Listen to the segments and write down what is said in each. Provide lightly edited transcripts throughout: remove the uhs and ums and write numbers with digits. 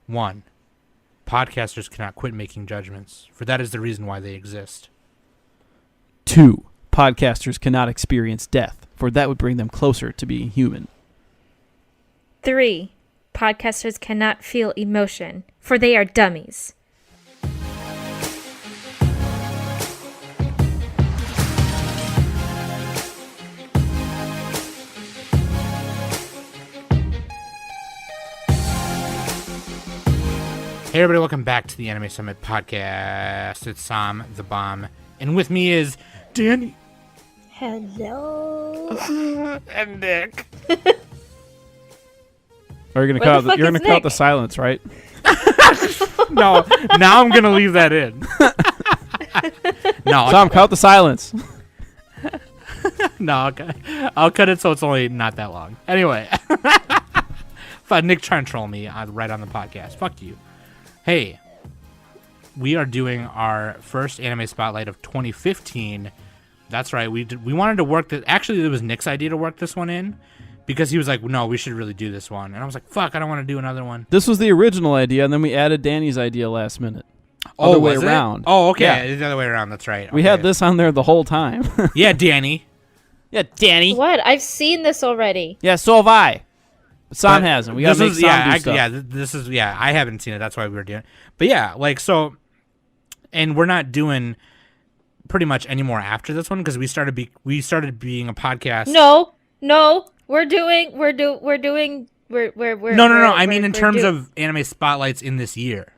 1. Podcasters cannot quit making judgments, for that is the reason why they exist. 2. Podcasters cannot experience death, for that would bring them closer to being human. 3. Podcasters cannot feel emotion, for they are dummies. Hey everybody, welcome back to the Anime Summit podcast. It's Sam the Bomb, and with me is Danny. Hello. And Nick. Are you gonna cut? You're gonna cut the silence, right? No, now I'm gonna leave that in. No, Sam, cut the silence. No, I'll cut it so it's only not that long. Anyway, but Nick trying to troll me right on the podcast. Fuck you. Hey, we are doing our first anime spotlight of 2015. That's right. We wanted to work this. Actually, it was Nick's idea to work this one in because he was like, "No, we should really do this one." And I was like, "Fuck, I don't want to do another one." This was the original idea, and then we added Danny's idea last minute. Oh, Other way was it? around. Oh, okay. Yeah. It's the other way around. That's right. We Okay. had this on there the whole time. Yeah, Danny. Yeah, Danny. What? I've seen this already. Yeah, so have I. But Sam But hasn't. We gotta make Sam do stuff. This is I haven't seen it. That's why we were doing it. But yeah, like so, and we're not doing pretty much any more after this one because we started being a podcast. No, we're No. I mean, in terms of anime spotlights in this year.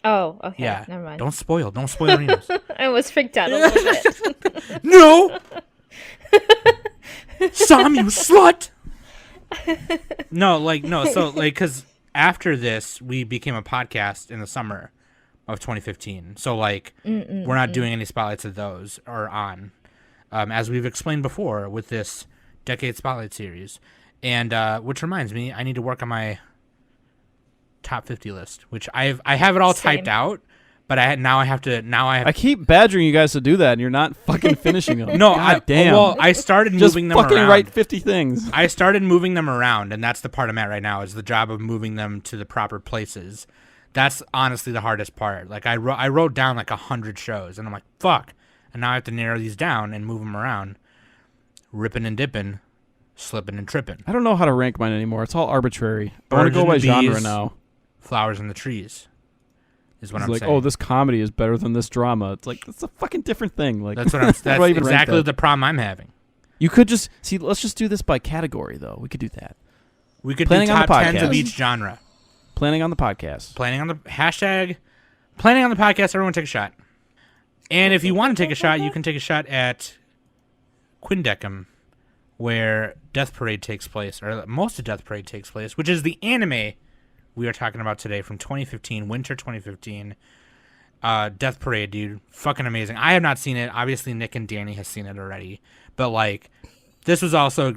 Oh, okay. Yeah. Never mind. Don't spoil any of this. I was freaked out a little bit. No. Sam, you slut. No. So, because after this, we became a podcast in the summer of 2015. So, we're not doing any spotlights of those or on, as we've explained before with this Decade Spotlight series. And which reminds me, I need to work on my top 50 list, which I have it all typed out. But I keep badgering you guys to do that, and you're not fucking finishing them. No, damn. Well, I started moving them around. Just fucking write 50 things. I started moving them around, and that's the part I'm at right now, is the job of moving them to the proper places. That's honestly the hardest part. Like, I wrote down 100 shows, and I'm like, fuck. And now I have to narrow these down and move them around. Ripping and dipping, slipping and tripping. I don't know how to rank mine anymore. It's all arbitrary. I want to go by Birds and genre bees, now. Flowers in the trees is what It's I'm like, saying. oh, this comedy is better than this drama. It's like, it's a fucking different thing. Like, That's what I'm. That's how do I even rank exactly that? the problem I'm having. You could just see. Let's just do this by category, though. We could do that. We could Planning do on the top 10s of podcast. each genre. Planning on the podcast. Planning on the hashtag. Planning on the podcast. Everyone take a shot. And if you want to take a shot, you can take a shot at Quindecim, where Death Parade takes place, or most of Death Parade takes place, which is the anime we are talking about today from 2015, winter 2015. Death Parade, dude, fucking amazing. I have not seen it. Obviously, Nick and Danny has seen it already, but this was also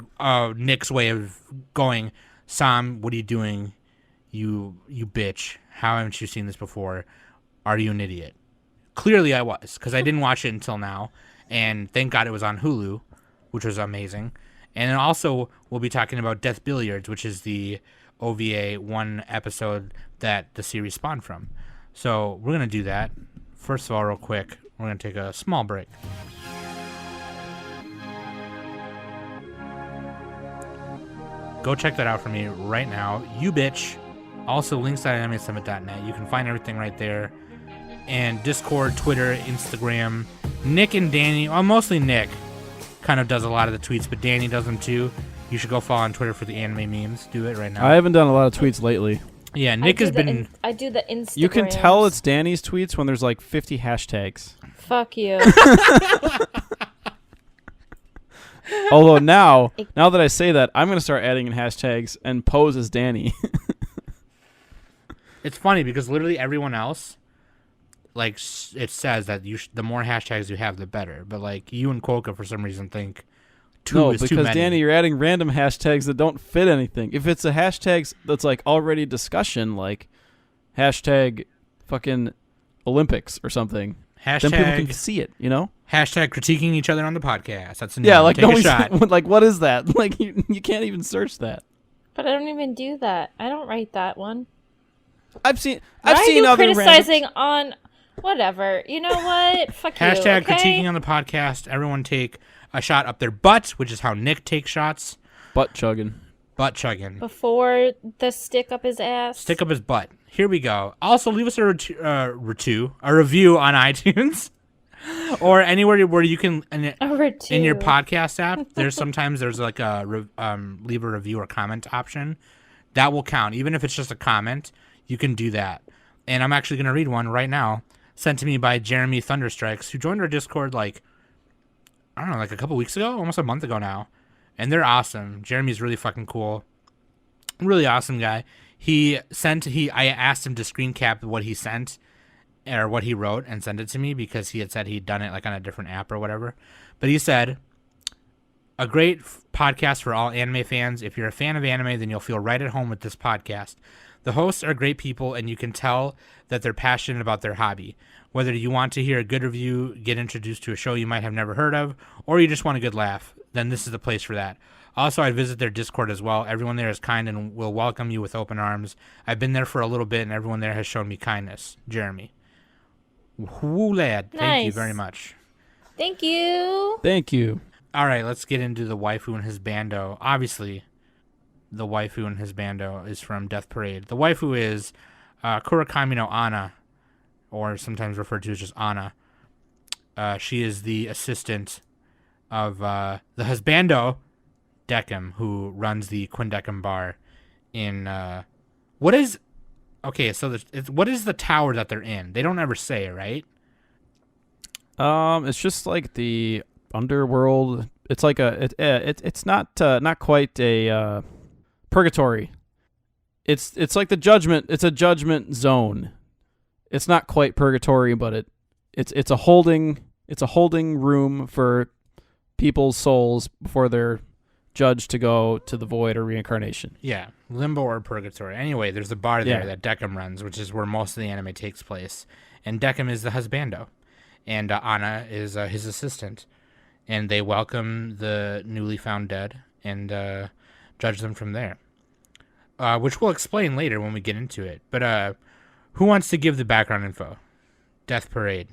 Nick's way of going, Sam, what are you doing? You bitch. How haven't you seen this before? Are you an idiot? Clearly I was, because I didn't watch it until now, and thank God it was on Hulu, which was amazing. And then also, we'll be talking about Death Billiards, which is the OVA one episode that the series spawned from. So we're going to do that. First of all, real quick, we're going to take a small break. Go check that out for me right now. You bitch. Also, links.animesummit.net. You can find everything right there. And Discord, Twitter, Instagram. Nick and Danny, well, mostly Nick, kind of does a lot of the tweets, but Danny does them too. You should go follow on Twitter for the anime memes. Do it right now. I haven't done a lot of tweets lately. Yeah, Nick has been... I do the Instagram. You can tell it's Danny's tweets when there's 50 hashtags. Fuck you. Although now that I say that, I'm going to start adding in hashtags and pose as Danny. It's funny because literally everyone else, it says that the more hashtags you have, the better. But you and Quokka, for some reason, think two is too because many. Danny, you're adding random hashtags that don't fit anything. If it's a hashtag that's already discussion, hashtag fucking Olympics or something, then people can see it. Hashtag critiquing each other on the podcast. That's a new Yeah, one. Take a shot. What is that? You can't even search that. But I don't even do that. I don't write that one. I've seen Why are you other criticizing on whatever? You know what? Fuck you. Hashtag Okay? critiquing on the podcast. Everyone take a shot up their butt, which is how Nick takes shots. butt chugging. Butt chugging. Before the stick up his ass. Stick up his butt. Here we go. Also, leave us a review on iTunes or anywhere where you can in your podcast app. There's like a leave a review or comment option that will count. Even if it's just a comment, you can do that. And I'm actually going to read one right now, sent to me by Jeremy Thunderstrikes, who joined our Discord like a couple weeks ago, almost a month ago now. And they're awesome. Jeremy's really fucking cool. Really awesome guy. I asked him to screen cap what he sent or what he wrote and send it to me because he had said he'd done it like on a different app or whatever. But he said, a great podcast for all anime fans. If you're a fan of anime, then you'll feel right at home with this podcast. The hosts are great people, and you can tell that they're passionate about their hobby. Whether you want to hear a good review, get introduced to a show you might have never heard of, or you just want a good laugh, then this is the place for that. Also, I'd visit their Discord as well. Everyone there is kind and will welcome you with open arms. I've been there for a little bit, and everyone there has shown me kindness. Jeremy. Woo, lad. Nice. Thank you very much. Thank you. Thank you. All right, let's get into the waifu and his bando. Obviously, the waifu and his bando is from Death Parade. The waifu is Kurakami no Ana, or sometimes referred to as just Ana. She is the assistant of the husbando, Decim, who runs the Quindecim bar in... what is the tower that they're in? They don't ever say, right? It's just like the underworld. It's like it's not quite a purgatory. It's like the judgment. It's a judgment zone. It's not quite purgatory, but it's a holding room for people's souls before they're judged to go to the void or reincarnation. Yeah, limbo or purgatory. Anyway, there's a bar there Yeah. that Decim runs, which is where most of the anime takes place. And Decim is the husbando, and Ana is his assistant. And they welcome the newly found dead and judge them from there, which we'll explain later when we get into it. But who wants to give the background info? Death Parade.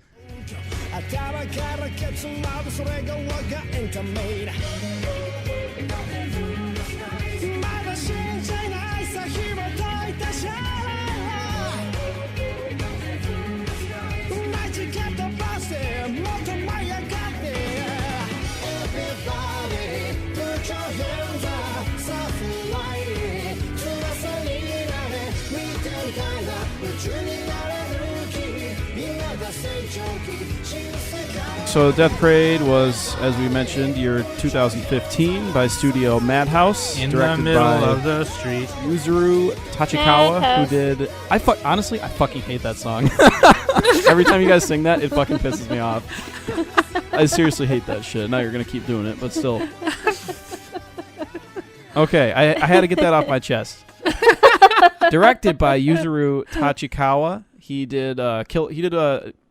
So Death Parade was, as we mentioned, year 2015 by Studio Madhouse, In the directed middle by of the street. Yuzuru Tachikawa, Madhouse. who did... honestly, I fucking hate that song. Every time you guys sing that, it fucking pisses me off. I seriously hate that shit. Now you're going to keep doing it, but still. Okay, I had to get that off my chest. Directed by Yuzuru Tachikawa. He did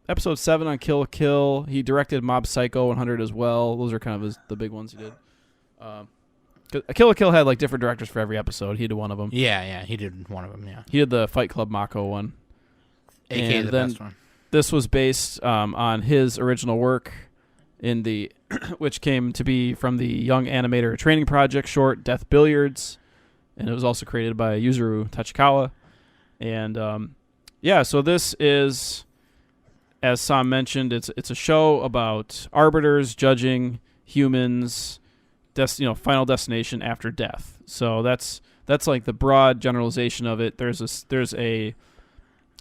episode 7 on Kill la Kill. He directed Mob Psycho 100 as well. Those are kind of the big ones he did. Kill la Kill had like different directors for every episode. He did one of them. Yeah, he did one of them, yeah. He did the Fight Club Mako one. AKA And the then best one. This was based on his original work in the which came to be from the Young Animator Training Project short Death Billiards, and it was also created by Yuzuru Tachikawa. And so this is, as Sam mentioned, it's a show about arbiters judging humans, final destination after death. So that's like the broad generalization of it.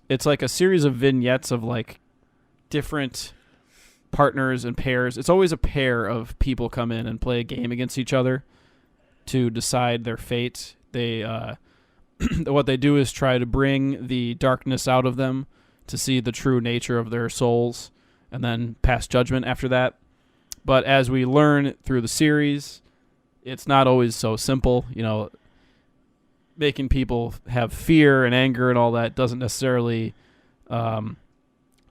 It's like a series of vignettes of like different partners and pairs. It's always a pair of people come in and play a game against each other to decide their fate. They what they do is try to bring the darkness out of them to see the true nature of their souls and then pass judgment after that. But as we learn through the series, it's not always so simple. Making people have fear and anger and all that doesn't necessarily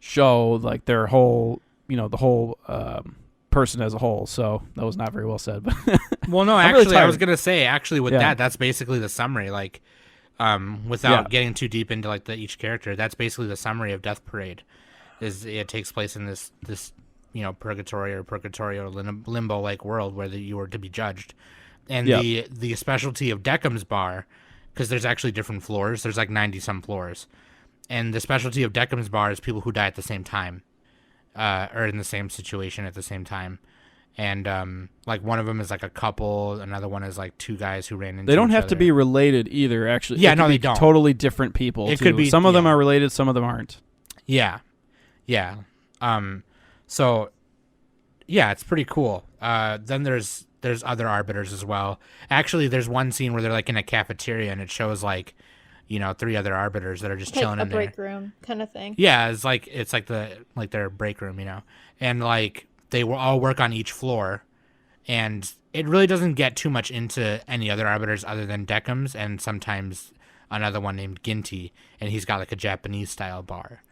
show like their whole, the whole person as a whole. So that was not very well said. But Well, no, I'm really actually, I was tired. going to say, with Yeah. that's basically the summary. Like, Without getting too deep into like each character, that's basically the summary of Death Parade. Is it takes place in this purgatory or limbo like world where you were to be judged, and the specialty of Deckham's bar, because there's actually different floors. There's like 90 some floors, and the specialty of Deckham's bar is people who die at the same time, or in the same situation at the same time. And like one of them is like a couple, another one is like two guys who ran into. They don't each have other. to be related either. Actually, yeah, no, they don't. Totally different people. It could be some of them are related, some of them aren't. Yeah. So, yeah, it's pretty cool. Then there's other arbiters as well. Actually, there's one scene where they're like in a cafeteria and it shows like, 3 other arbiters that are just chilling in there. Like a break room kind of thing. Yeah, it's like their break room, and like they will all work on each floor, and it really doesn't get too much into any other arbiters other than Deckham's and sometimes another one named Ginty, and he's got like a Japanese style bar.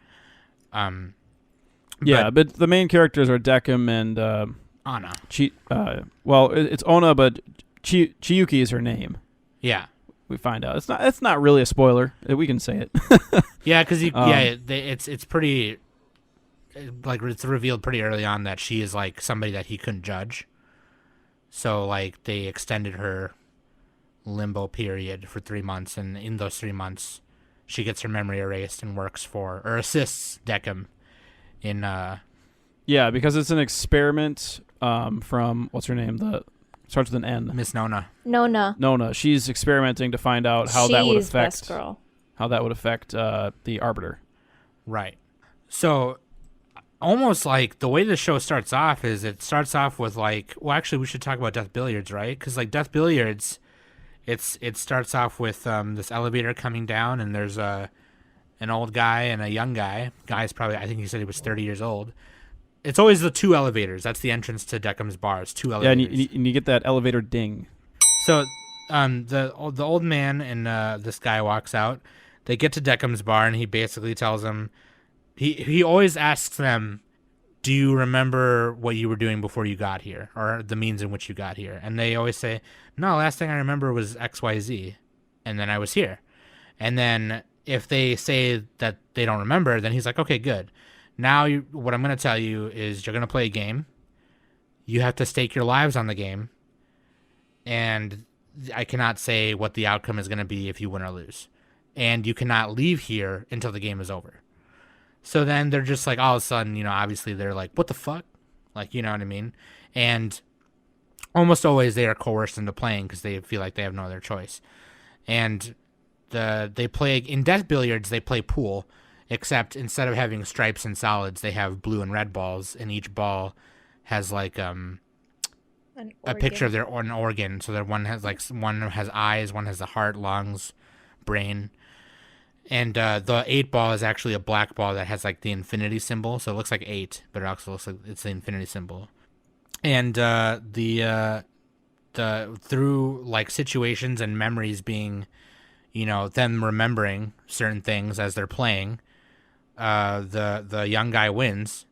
But the main characters are Deckham and Anna. It's Ona, but Chiyuki is her name. Yeah, we find out it's not really a spoiler. We can say it. Yeah, because it's pretty like it's revealed pretty early on that she is like somebody that he couldn't judge. So like they extended her limbo period for 3 months, and in those 3 months, she gets her memory erased and assists Deckham in because it's an experiment from what's her name, the starts with an N. Miss Nona. Nona. She's experimenting to find out how that would affect best girl. How that would affect the arbiter. Right. So almost like the way the show starts off is it starts off with like, well, actually we should talk about Death Billiards, right? Because like Death Billiards, it starts off with this elevator coming down, and there's an old guy and a young guy. Guy's probably, I think he said he was 30 years old. It's always the 2 elevators. That's the entrance to Deckham's bar. It's 2 elevators. Yeah, and you get that elevator ding. So the old man and this guy walks out. They get to Deckham's bar, and he basically tells them, he always asks them, do you remember what you were doing before you got here, or the means in which you got here? And they always say, no, last thing I remember was XYZ, and then I was here. And then if they say that they don't remember, then he's like, okay, good. Now what I'm going to tell you is you're going to play a game. You have to stake your lives on the game, and I cannot say what the outcome is going to be if you win or lose. And you cannot leave here until the game is over. So then they're just like, all of a sudden, obviously they're like, what the fuck? Like, you know what I mean? And almost always they are coerced into playing because they feel like they have no other choice. And they play, in Death Billiards, they play pool, except instead of having stripes and solids, they have blue and red balls, and each ball has like a picture of an organ. So that one has eyes, one has the heart, lungs, brain. And the 8 ball is actually a black ball that has like the infinity symbol, so it looks like 8, but it also looks like it's the infinity symbol. And the through like situations and memories being, them remembering certain things as they're playing, the young guy wins,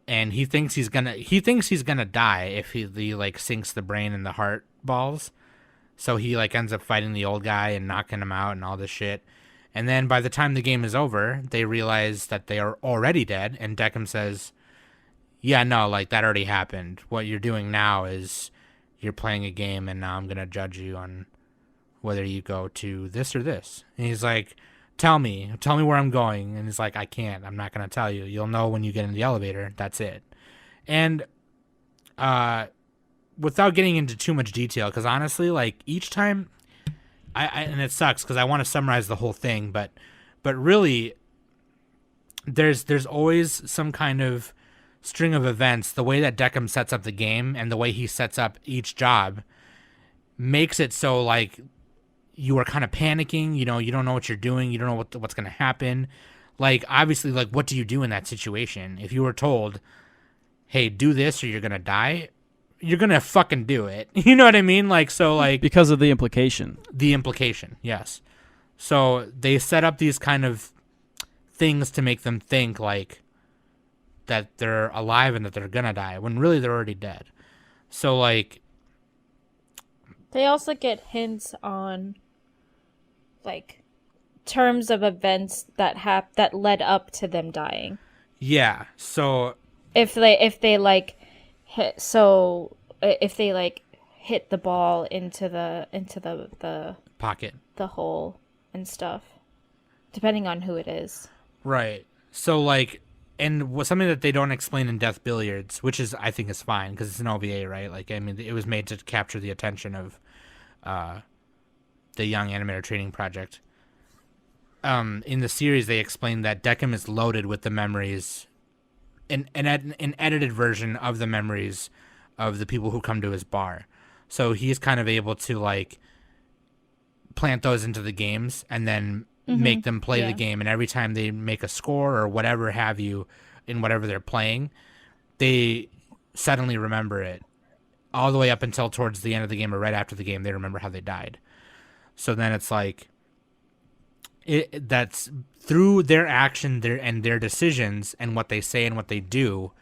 and he thinks he's gonna die if he like sinks the brain and the heart balls. So he like ends up fighting the old guy and knocking him out and all this shit. And then by the time the game is over, they realize that they are already dead. And Deckham says, yeah, no, like that already happened. What you're doing now is you're playing a game, and now I'm going to judge you on whether you go to this or this. And he's like, tell me where I'm going. And he's like, I can't. I'm not going to tell you. You'll know when you get in the elevator. That's it. And without getting into too much detail, because honestly, like each time, and it sucks because I want to summarize the whole thing, but really, there's always some kind of string of events. The way that Deckham sets up the game and the way he sets up each job makes it so like you are kind of panicking. You don't know what you're doing. You don't know what's going to happen. Like obviously, like what do you do in that situation? If you were told, hey, do this or you're going to die, you're going to fucking do it. You know what I mean? Like, so like... Because of the implication. The implication, yes. So they set up these kind of things to make them think like that they're alive and that they're going to die when really they're already dead. So like... They also get hints on like terms of events that led up to them dying. Yeah. So If they like hit if they like hit the ball into the pocket. the hole and stuff, depending on who it is. Right. So like, and something that they don't explain in Death Billiards, which is I think is fine because it's an OVA, right? Like, I mean, it was made to capture the attention of the Young Animator Training Project. In the series, they explain that Decim is loaded with the memories, an edited version of the memories of the people who come to his bar. So he's kind of able to like plant those into the games and then make them play the game. And every time they make a score or whatever have you in whatever they're playing, they suddenly remember it all the way up until towards the end of the game or right after the game. They remember how they died. So then it's like, that's through their action and their decisions and what they say and what they do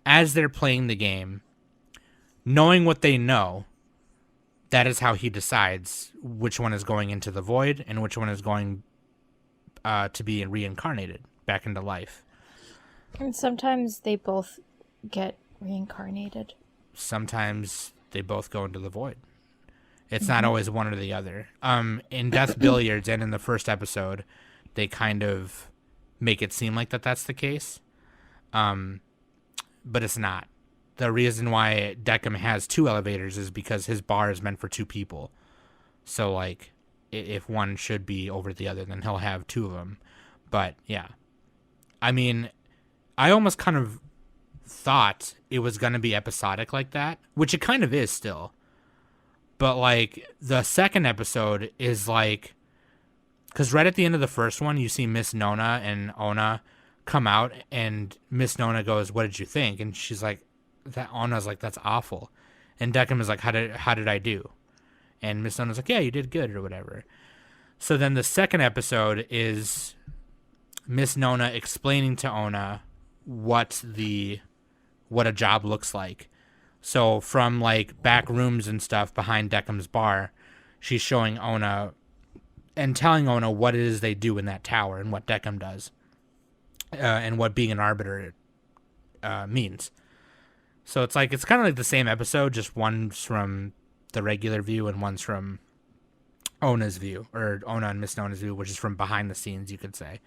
as they're playing the game, knowing what they know, that is how he decides which one is going into the void and which one is going to be reincarnated back into life. And sometimes they both get reincarnated. Sometimes they both go into the void. It's not always one or the other. In Death Billiards and in the first episode, they kind of make it seem like that's the case. But it's not. The reason why Decim has 2 elevators is because his bar is meant for 2 people. So, like, if one should be over the other, then he'll have 2 of them. But, yeah. I mean, I almost kind of thought it was going to be episodic like that, which it kind of is still. But, like, the second episode is, like... Because right at the end of the first one, you see Miss Nona and Ona come out, and Miss Nona goes, "What did you think?" And she's like... Ona's like, "That's awful." And Decim is like, how did I do? And Miss Nona's like, "Yeah, you did good," or whatever. So then the second episode is Miss Nona explaining to Ona what a job looks like. So from like back rooms and stuff behind Decim's bar, she's showing Ona and telling Ona what it is they do in that tower and what Decim does, and what being an arbiter means. So it's kind of like the same episode, just one's from the regular view and one's from Ona's view, or Ona and Miss Nona's view, which is from behind the scenes, you could say.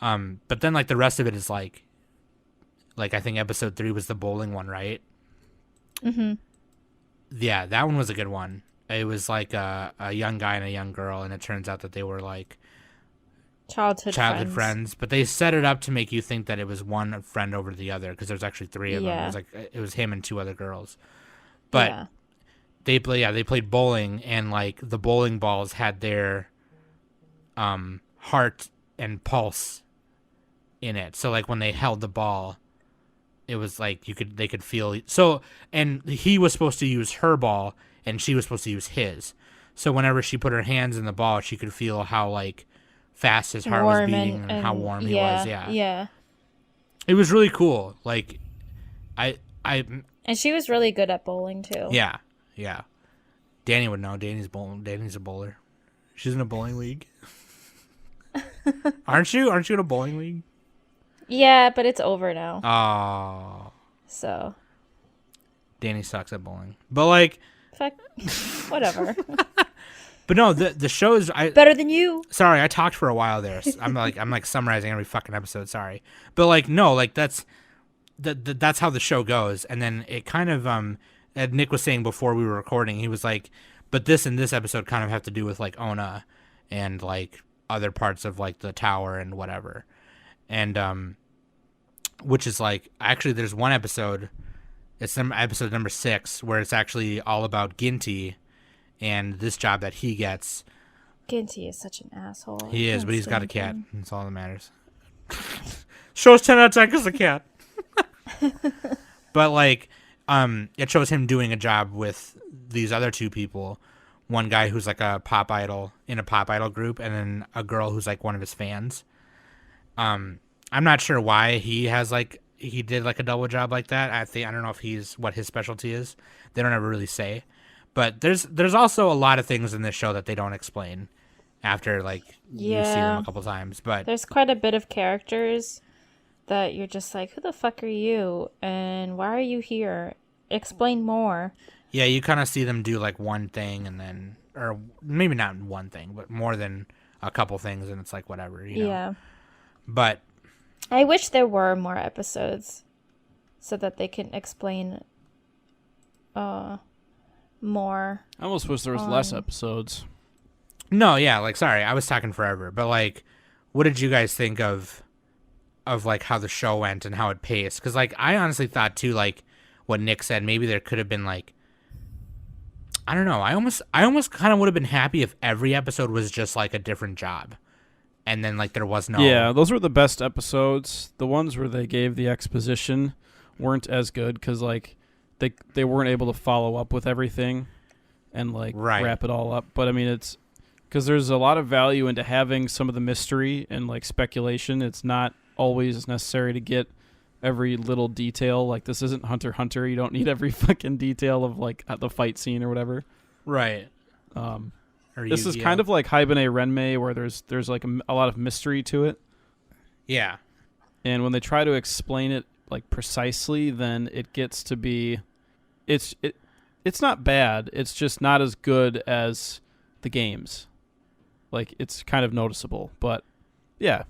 But then like the rest of it is like I think episode 3 was the bowling one, right? Mm-hmm. Yeah, that one was a good one. It was like a young guy and a young girl, and it turns out that they were like childhood friends, but they set it up to make you think that it was one friend over the other because there's actually 3 of them. It was him and 2 other girls, but they played bowling, and like the bowling balls had their heart and pulse in it. So like when they held the ball, it was like they could feel. So, and he was supposed to use her ball, and she was supposed to use his. So whenever she put her hands in the ball, she could feel how like fast his heart was beating and how warm he was. Yeah. It was really cool. Like, and she was really good at bowling too. Yeah. Danny would know. Danny's a bowler. She's in a bowling league. Aren't you in a bowling league? Yeah, but it's over now. Oh. So. Danny sucks at bowling, but like. Fuck. Whatever. But no, the show is better than you. Sorry, I talked for a while there. I'm like summarizing every fucking episode. Sorry, but like no, like that's how the show goes, and then it kind of as Nick was saying before we were recording, he was like, but this and this episode kind of have to do with like Ona and like other parts of like the tower and whatever, and which is like actually there's one episode, it's episode number 6 where it's actually all about Ginty and this job that he gets. Ginty is such an asshole. He is, but he's got a cat. That's all that matters. Shows 10 out of 10 because a cat. But like, it shows him doing a job with these other 2 people. One guy who's like a pop idol in a pop idol group, and then a girl who's like one of his fans. I'm not sure why he did like a double job like that. I don't know if what his specialty is. They don't ever really say. But there's also a lot of things in this show that they don't explain. after like you see them a couple times. But there's quite a bit of characters that you're just like, who the fuck are you? And why are you here? Explain more. Yeah, you kind of see them do like one thing and then, or maybe not one thing, but more than a couple things, and it's like whatever, you know. Yeah. But I wish there were more episodes so that they can explain more. I almost wish there was less episodes. No, yeah, like sorry, I was talking forever, but like, what did you guys think of like how the show went and how it paced? Because like I honestly thought too, like what Nick said, maybe there could have been like, I don't know. I almost kind of would have been happy if every episode was just like a different job, and then like there was no. Yeah, those were the best episodes. The ones where they gave the exposition weren't as good because like they weren't able to follow up with everything and like wrap it all up. But I mean, it's because there's a lot of value into having some of the mystery and like speculation. It's not always necessary to get every little detail. Like this isn't Hunter x Hunter. You don't need every fucking detail of like the fight scene or whatever. Right. This is kind of like Hibine Renmei, where there's like a lot of mystery to it. Yeah. And when they try to explain it like precisely, then it gets to be, it's not bad. It's just not as good as the games. Like it's kind of noticeable, but yeah.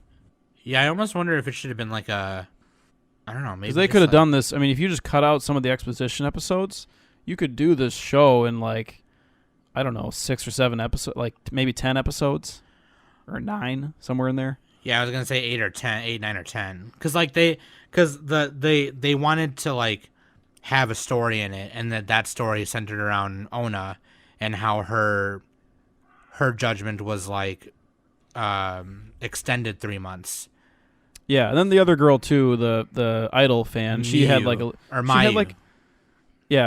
Yeah, I almost wonder if it should have been like a, I don't know, maybe because they could have done this. I mean, if you just cut out some of the exposition episodes, you could do this show in like, I don't know, 6 or 7 episodes, like maybe 10 episodes or 9, somewhere in there. Yeah, I was gonna say 8, 9, or 10, because like they wanted to like have a story in it, and that story centered around Ona and how her judgment was like extended 3 months. Yeah, and then the other girl too, the Idol fan, she had like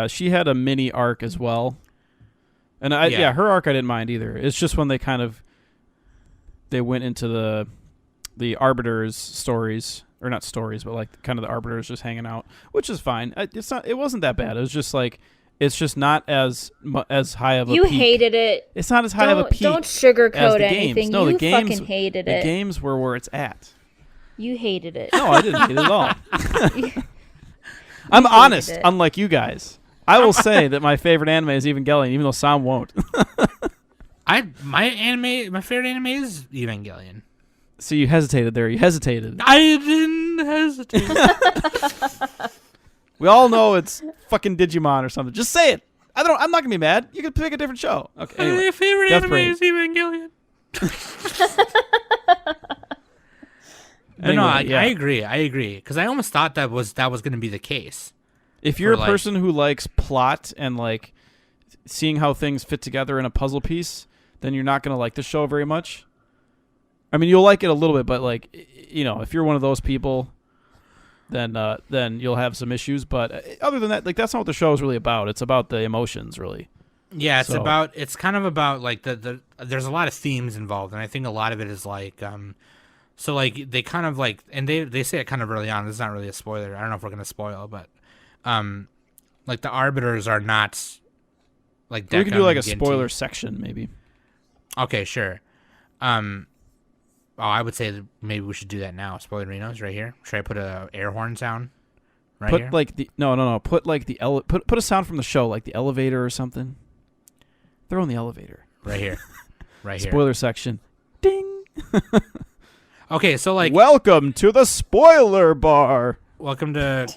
she had a mini arc as well. And her arc I didn't mind either. It's just when they went into the Arbiters stories, or not stories, but like kind of the Arbiters just hanging out, which is fine. It wasn't that bad. It was just like it's just not as high of a peak. You hated it. It's not as high of a peak. Don't sugarcoat as the anything. Games. No, you the games, fucking hated it. The games were where it's at. You hated it. No, I didn't hate it at all. I'm honest, unlike you guys. I will say that my favorite anime is Evangelion, even though Sam won't. My favorite anime is Evangelion. So you hesitated there. You hesitated. I didn't hesitate. We all know it's fucking Digimon or something. Just say it. I'm not gonna be mad. You can pick a different show. Okay. Anyway, my favorite anime is Evangelion. But no, I agree. Because I almost thought that was going to be the case. If you're a person who likes plot and like seeing how things fit together in a puzzle piece, then you're not going to like the show very much. I mean, you'll like it a little bit, but like, you know, if you're one of those people, then you'll have some issues. But other than that, like that's not what the show is really about. It's about the emotions, really. Yeah, it's kind of about like there's a lot of themes involved, and I think a lot of it is like so like they kind of like, and they say it kind of early on. This is not really a spoiler. I don't know if we're gonna spoil, but like the arbiters are not like we can do like a spoiler section maybe. Okay, sure. I would say that maybe we should do that now. Spoilerinos right here. Should I put a air horn sound right here? Put like the no. Put like the put a sound from the show, like the elevator or something. Throw in the elevator. Right here. Right here. Spoiler section. Ding. Okay, so like welcome to the spoiler bar. Welcome to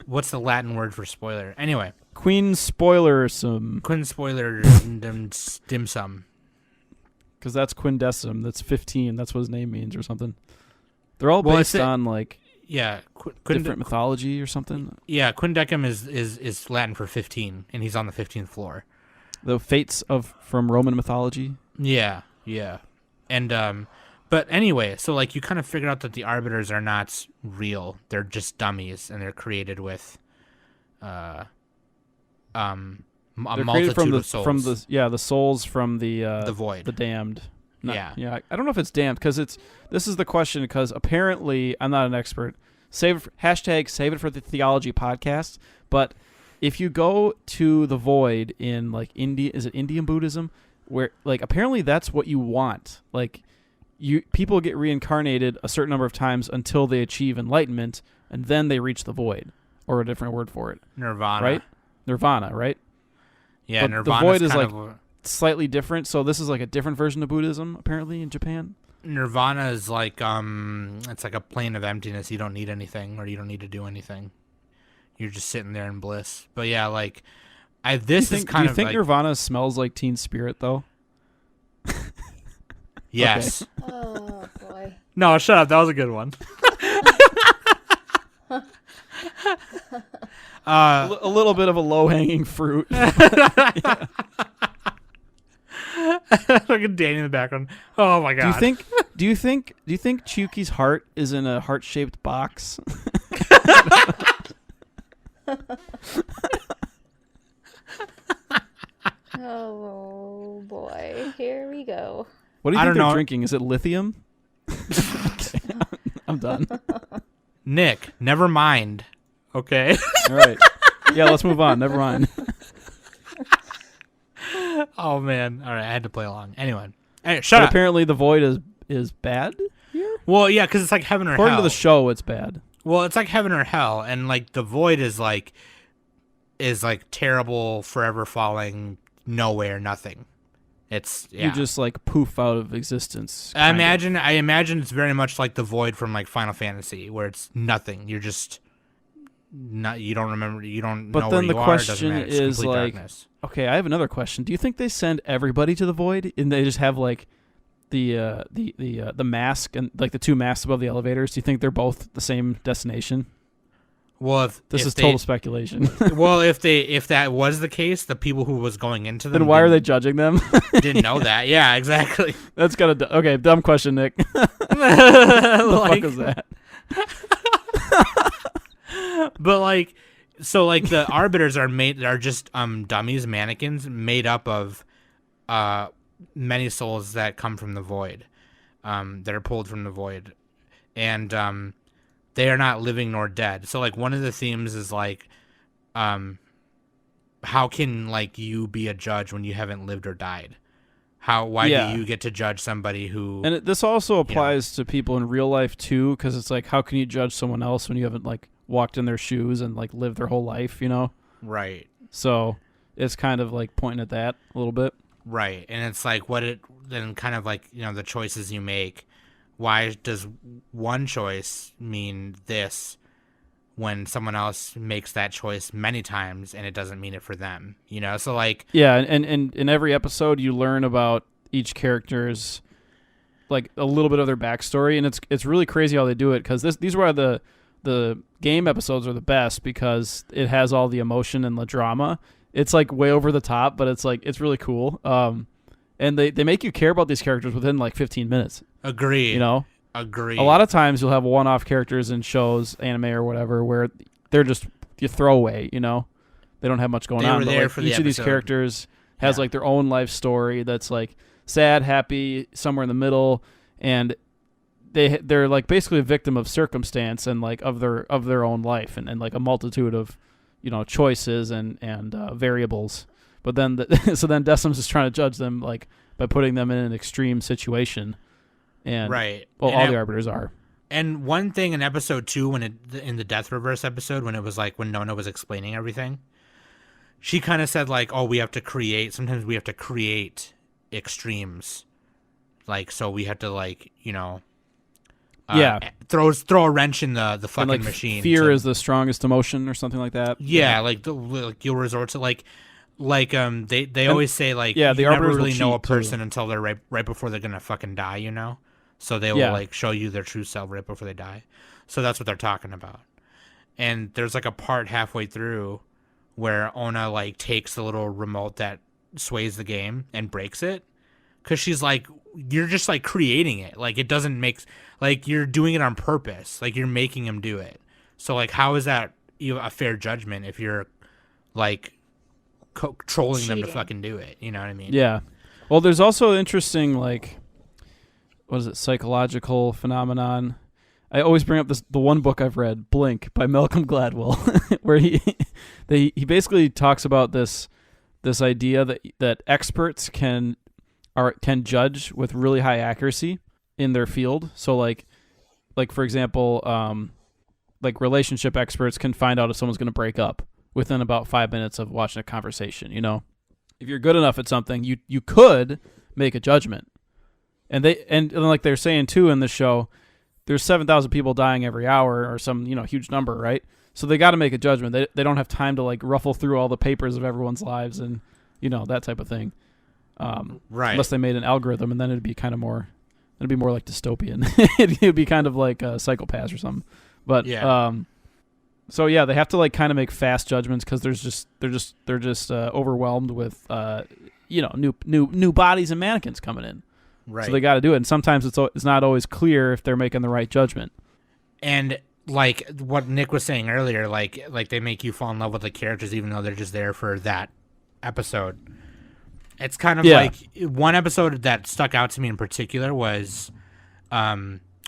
what's the Latin word for spoiler? Anyway. Queen Spoilersome. Queen Spoiler dim sum. Because that's Quindecim. That's 15. That's what his name means or something. They're all based on like different mythology or something. Yeah, Quindecim is Latin for 15, and he's on the 15th floor. The fates from Roman mythology. Yeah. And but anyway, so like you kind of figure out that the arbiters are not real. They're just dummies, and they're created with a multitude of souls. From the souls from the void, the damned. Yeah. I don't know if it's damned because this is the question because apparently I'm not an expert. Save it for the theology podcast. But if you go to the void in like is it Indian Buddhism? where like apparently that's what you want. Like people get reincarnated a certain number of times until they achieve enlightenment, and then they reach the void, or a different word for it. Nirvana. Right? Nirvana, right? Yeah, but Nirvana. The void is like slightly different, so this is like a different version of Buddhism apparently in Japan. Nirvana is like it's like a plane of emptiness. You don't need anything, or you don't need to do anything. You're just sitting there in bliss. But yeah, like do you think Nirvana smells like Teen Spirit though? Yes. Okay. Oh boy. No, shut up. That was a good one. A little bit of a low-hanging fruit. Fucking Danny in the background. Oh my god. Do you think Chuki's heart is in a heart-shaped box? Oh boy, here we go. What do you think they're drinking? Is it lithium? Okay. I'm done. Nick, never mind. Okay. All right. Yeah, let's move on. Never mind. Oh man. All right, I had to play along. Anyway, shut up. Apparently, the void is bad here. Well, yeah, because it's like heaven or hell. According to the show, it's bad. Well, it's like heaven or hell, and like the void is like terrible, forever falling, nowhere, nothing. It's you just like poof out of existence. I imagine it's very much like the void from like Final Fantasy, where it's nothing. You're just not. You don't remember. You don't. But know then where the you question are. It is like, darkness. Okay, I have another question. Do you think they send everybody to the void, and they just have like the mask and like the two masks above the elevators? Do you think they're both the same destination? Well, this is total speculation. Well, if that was the case, the people who was going into them, then why are they judging them? Didn't know that. Yeah, exactly. That's okay. Dumb question, Nick. What the fuck is that? But like, so like the arbiters are just dummies, mannequins made up of many souls that come from the void, that are pulled from the void, and they are not living nor dead. So like one of the themes is like, how can like you be a judge when you haven't lived or died? Why do you get to judge somebody who? And this also applies to people in real life too, because it's like, how can you judge someone else when you haven't like walked in their shoes and like lived their whole life, you know? Right. So it's kind of like pointing at that a little bit. Right, and it's like then kind of like, you know, the choices you make. Why does one choice mean this when someone else makes that choice many times and it doesn't mean it for them? You know, so like and in every episode you learn about each character's like a little bit of their backstory, and it's really crazy how they do it, because these are why the game episodes are the best, because it has all the emotion and the drama. It's like way over the top, but it's like it's really cool. And they make you care about these characters within like 15 minutes. Agreed. You know? Agreed. A lot of times you'll have one-off characters in shows, anime or whatever, where they're just you throwaway, you know? They don't have much going on. But like each of these characters has like their own life story that's like sad, happy, somewhere in the middle, and they're like basically a victim of circumstance and like of their own life, and like a multitude of, you know, choices and variables. But then so then Decim's is trying to judge them like by putting them in an extreme situation. And right. Well, and all the arbiters are. And one thing in episode 2, in the Death Reverse episode, when it was like when Nona was explaining everything, she kind of said like, "Oh, sometimes we have to create extremes, like so we have to like, you know, throw a wrench in the fucking like machine. Fear is the strongest emotion, or something like that. Yeah, like you'll resort to like they always say like the you never arbiters really know a person too. until they're right before they're gonna fucking die, you know. So they will like show you their true self right before they die. So that's what they're talking about. And there's like a part halfway through where Ona like takes the little remote that sways the game and breaks it, because she's like, you're just like creating it, like it doesn't make, like you're doing it on purpose, like you're making him do it. So like how is that a fair judgment if you're like trolling them to fucking do it? You know what I mean? Yeah. Well, there's also interesting like, what is it, psychological phenomenon. I always bring up the one book I've read, Blink by Malcolm Gladwell, where he basically talks about this idea that experts can can judge with really high accuracy in their field. So like for example, like relationship experts can find out if someone's going to break up within about 5 minutes of watching a conversation. You know, if you're good enough at something, you could make a judgment. And like they're saying too in the show, there's 7,000 people dying every hour or some huge number, right? So they got to make a judgment. They don't have time to like ruffle through all the papers of everyone's lives and that type of thing. Right. Unless they made an algorithm, and then it'd be more like dystopian. It'd be kind of like Psychopaths or something. But yeah. So yeah, they have to like kind of make fast judgments because they're just overwhelmed with new bodies and mannequins coming in. Right. So they got to do it, and sometimes it's not always clear if they're making the right judgment. And like what Nick was saying earlier, like they make you fall in love with the characters even though they're just there for that episode. It's kind of like one episode that stuck out to me in particular was, I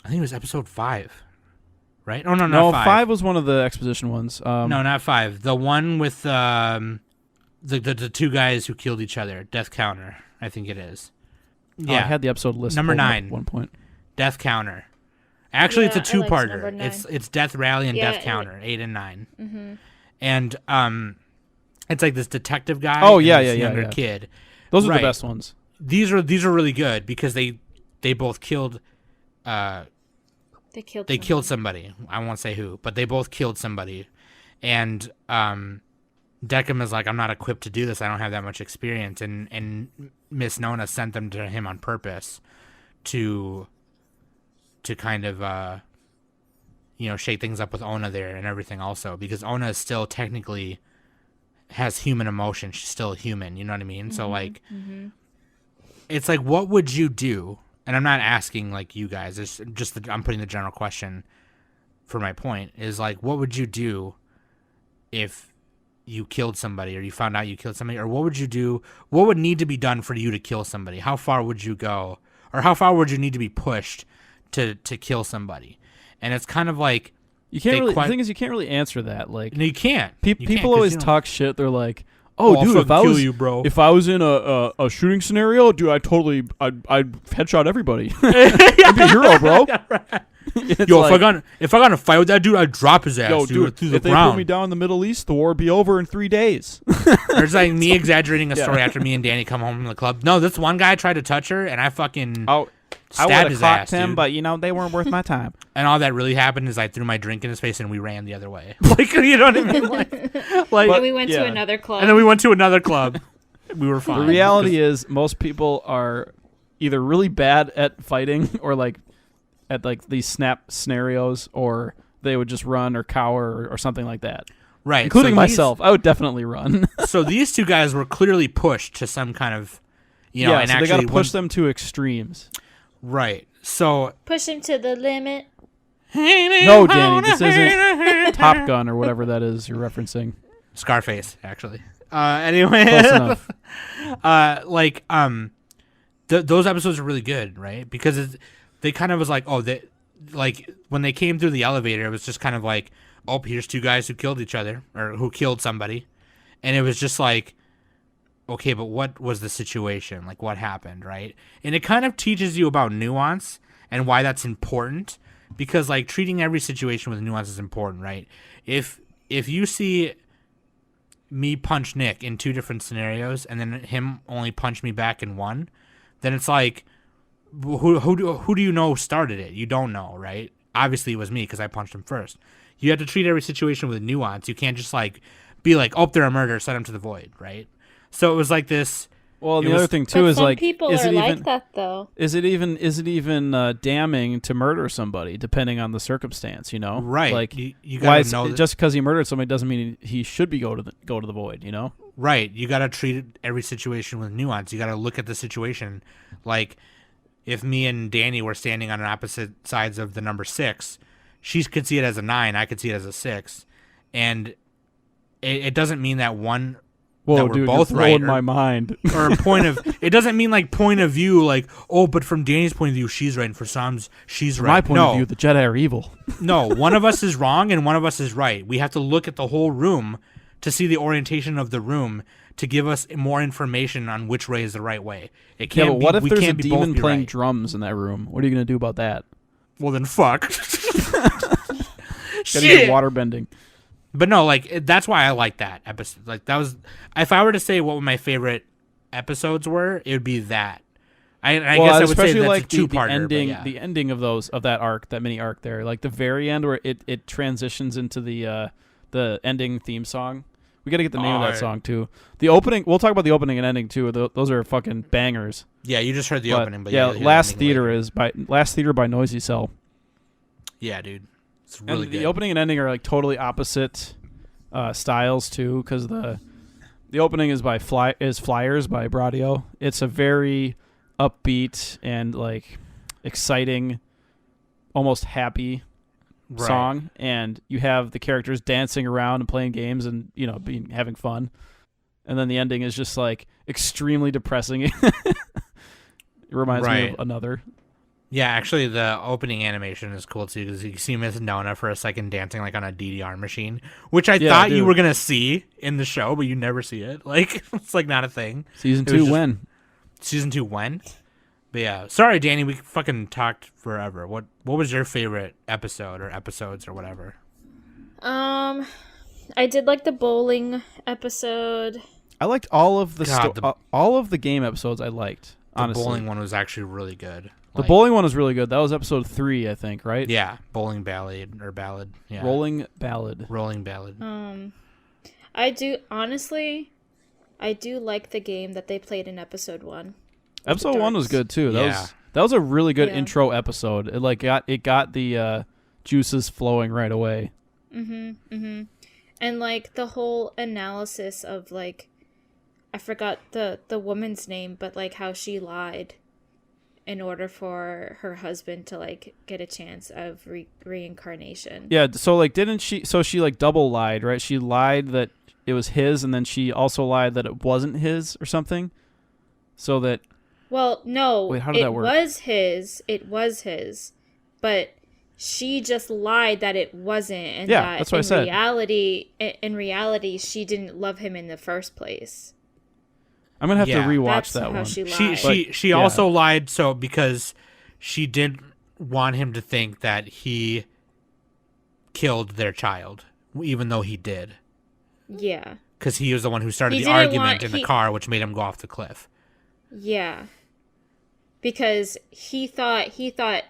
think it was episode 5. Right? Oh, no, not 5. 5 was one of the exposition ones. No, not 5. The one with the two guys who killed each other. Death Counter, I think it is. Yeah. I had the episode list. Number 9. At one point. Death Counter. Actually, it's a two-parter. Number 9. It's Death Rally and Death Counter, 8 and 9. Mm-hmm. And it's like this detective guy. Oh, and yeah, this yeah, younger yeah. kid. Those are the best ones. These are really good because they both killed. They killed somebody. I won't say who, but they both killed somebody. And Decim is like, I'm not equipped to do this. I don't have that much experience. And Miss Nona sent them to him on purpose to kind of shake things up with Ona there and everything also, because Ona is still technically has human emotion. She's still a human, you know what I mean? Mm-hmm. So like it's like, what would you do? And I'm not asking like you guys, it's just I'm putting the general question for my point is like, what would you do if you killed somebody or you found out you killed somebody, or what would you do? What would need to be done for you to kill somebody? How far would you go, or how far would you need to be pushed to kill somebody? And it's kind of like, you can't really, the thing is you can't really answer that. Like, no, you can't. People always talk shit. Th're like, "Oh, dude, if I was in a shooting scenario, dude, I'd headshot everybody. I'd be a hero, bro." Yo, like, if I got in a fight with that dude, I'd drop his ass. Yo, dude, through if the they ground. put me down in the Middle East, the war would be over in 3 days. There's like me exaggerating a story after me and Danny come home from the club. No, this one guy tried to touch her, and I fucking stabbed his ass, him, dude. but they weren't worth my time. And all that really happened is I threw my drink in his face and we ran the other way. Like, you know what I mean? Like and we went to another club. And then we went to another club. We were fine. The reality is most people are either really bad at fighting or like at like these snap scenarios, or they would just run or cower or something like that. Right. Including myself. I would definitely run. So these two guys were clearly pushed to some kind of, and so actually they got to push them to extremes. Right. So push him to the limit. No, Danny, this isn't Top Gun or whatever that is you're referencing. Scarface, actually. Anyway, close enough. Those episodes are really good, right? Because they kind of was like, like when they came through the elevator, it was just kind of like, oh, here's two guys who killed each other or who killed somebody, and it was just like, okay, but what was the situation? Like, what happened, right? And it kind of teaches you about nuance and why that's important, because like treating every situation with nuance is important, right? If you see me punch Nick in 2 different scenarios and then him only punch me back in one, then it's like, who do you know started it? You don't know, right? Obviously it was me because I punched him first. You have to treat every situation with nuance. You can't just like be like, oh, they're a murderer, send them to the void, right? So it was like this. Well, the other thing too is like, people is are it like even that though? Is it even damning to murder somebody depending on the circumstance? Right? Like, you gotta know just because he murdered somebody doesn't mean he should be go to the void. Right. You gotta treat every situation with nuance. You gotta look at the situation. Like, if me and Danny were standing on opposite sides of the number 6, she could see it as a 9. I could see it as a 6, and it doesn't mean that one. Whoa, that we're dude, both you're right, blowing my mind. Or a point of. It doesn't mean like point of view, like, oh, but from Danny's point of view, she's right, and for Sam's, she's right. From my point of view, the Jedi are evil. No, one of us is wrong and one of us is right. We have to look at the whole room to see the orientation of the room to give us more information on which way is the right way. It can't. Yeah, but what if we there's a can't be demon both be playing right. drums in that room? What are you gonna do about that? Well, then fuck. Gotta get water bending. But no, like that's why I like that episode. Like that was, if I were to say what my favorite episodes were, it would be that. I guess I would say that's like a two-parter. the ending of that arc, that mini arc there, like the very end where it transitions into the ending theme song. We got to get the name of that song too. The opening, we'll talk about the opening and ending too. Those are fucking bangers. Yeah, you just heard the opening, but yeah, Last Theater later. by Noisy Cell. Yeah, dude, it's really and good. The opening and ending are like totally opposite styles too, because the opening is Flyers by Bradio. It's a very upbeat and like exciting, almost happy song, and you have the characters dancing around and playing games and having fun, and then the ending is just like extremely depressing. It reminds me of Another. Yeah, actually, the opening animation is cool too because you see Miss Nona for a second dancing like on a DDR machine, which I thought you were gonna see in the show, but you never see it. Like it's like not a thing. Season 2 when? Season 2 when? But yeah, sorry, Danny, we fucking talked forever. What was your favorite episode or episodes or whatever? I did like the bowling episode. I liked all of all of the game episodes. I liked. Honestly, the bowling one was actually really good. The bowling one was really good. That was episode 3, I think, right? Yeah, bowling ballad. Yeah, rolling ballad. I do like the game that they played in episode 1. Episode 1 was good too. That was a really good intro episode. It got the juices flowing right away. And like the whole analysis of like, I forgot the woman's name, but like how she lied in order for her husband to like get a chance of reincarnation. Yeah. So like, didn't she? So she like double lied, right? She lied that it was his, and then she also lied that it wasn't his or something. So that. Well, no. Wait, how did that work? It was his, but she just lied that it wasn't, and that's what I said. In reality, she didn't love him in the first place. I'm gonna have to rewatch That's that how one. She lied. She also lied because she didn't want him to think that he killed their child, even though he did. Yeah. Because he was the one who started the argument in the car, which made him go off the cliff. Yeah. Because he thought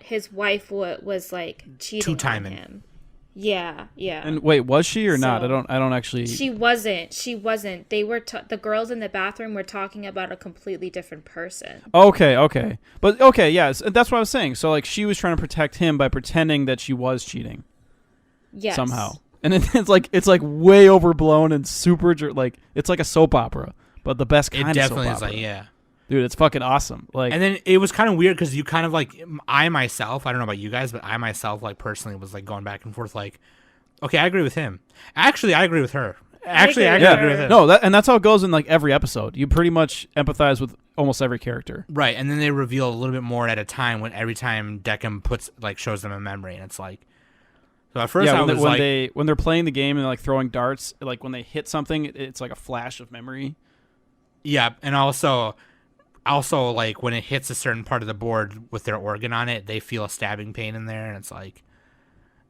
his wife was like cheating on him. Yeah. And wait, was she or not? I don't actually. She wasn't. They were the girls in the bathroom were talking about a completely different person. Okay. But okay, yes, that's what I was saying. So like she was trying to protect him by pretending that she was cheating. Yes. Somehow. And it's like way overblown and super like it's like a soap opera, but the best kind of soap opera. It definitely is like Dude, it's fucking awesome. Like, and then it was kind of weird because you kind of like I myself, I don't know about you guys, but I myself like personally was like going back and forth like, okay, I agree with him. Actually, I agree with her. Actually, I agree with him. No, that's how it goes in like every episode. You pretty much empathize with almost every character. Right, and then they reveal a little bit more at a time every time Decim shows them a memory, and it's like. So at first when they're playing the game and they're like throwing darts, like when they hit something, it's like a flash of memory. Yeah, and also like when it hits a certain part of the board with their organ on it, they feel a stabbing pain in there, and it's like,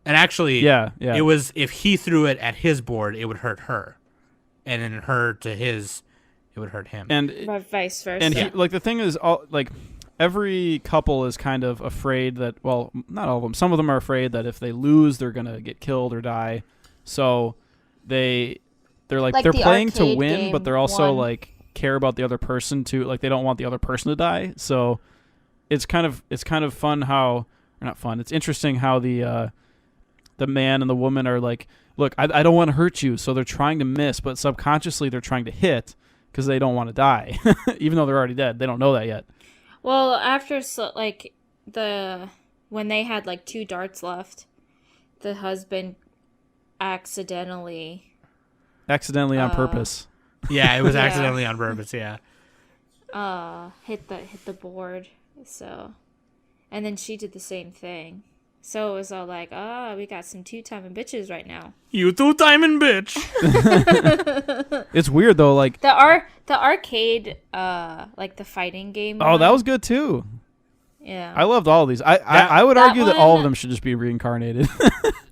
and actually, it was if he threw it at his board, it would hurt her, and then her to his, it would hurt him, and vice versa. And like the thing is, like every couple is kind of afraid that, well, not all of them. Some of them are afraid that if they lose, they're gonna get killed or die. So they're playing to win, but they're also like care about the other person too. Like they don't want the other person to die. So it's kind of fun how, or not fun. It's interesting how the man and the woman are like, look, I don't want to hurt you. So they're trying to miss, but subconsciously they're trying to hit because they don't want to die, even though they're already dead. They don't know that yet. Well, after when they had like 2 darts left, the husband accidentally on purpose. Yeah, it was accidentally on purpose. Yeah. Hit the board. So, and then she did the same thing. So it was all like, we got some two-timing bitches right now. You two-timing bitch. It's weird though, like The arcade, like the fighting game. oh, that was good too. Yeah. I loved all of these. I would argue that all of one- them should just be reincarnated.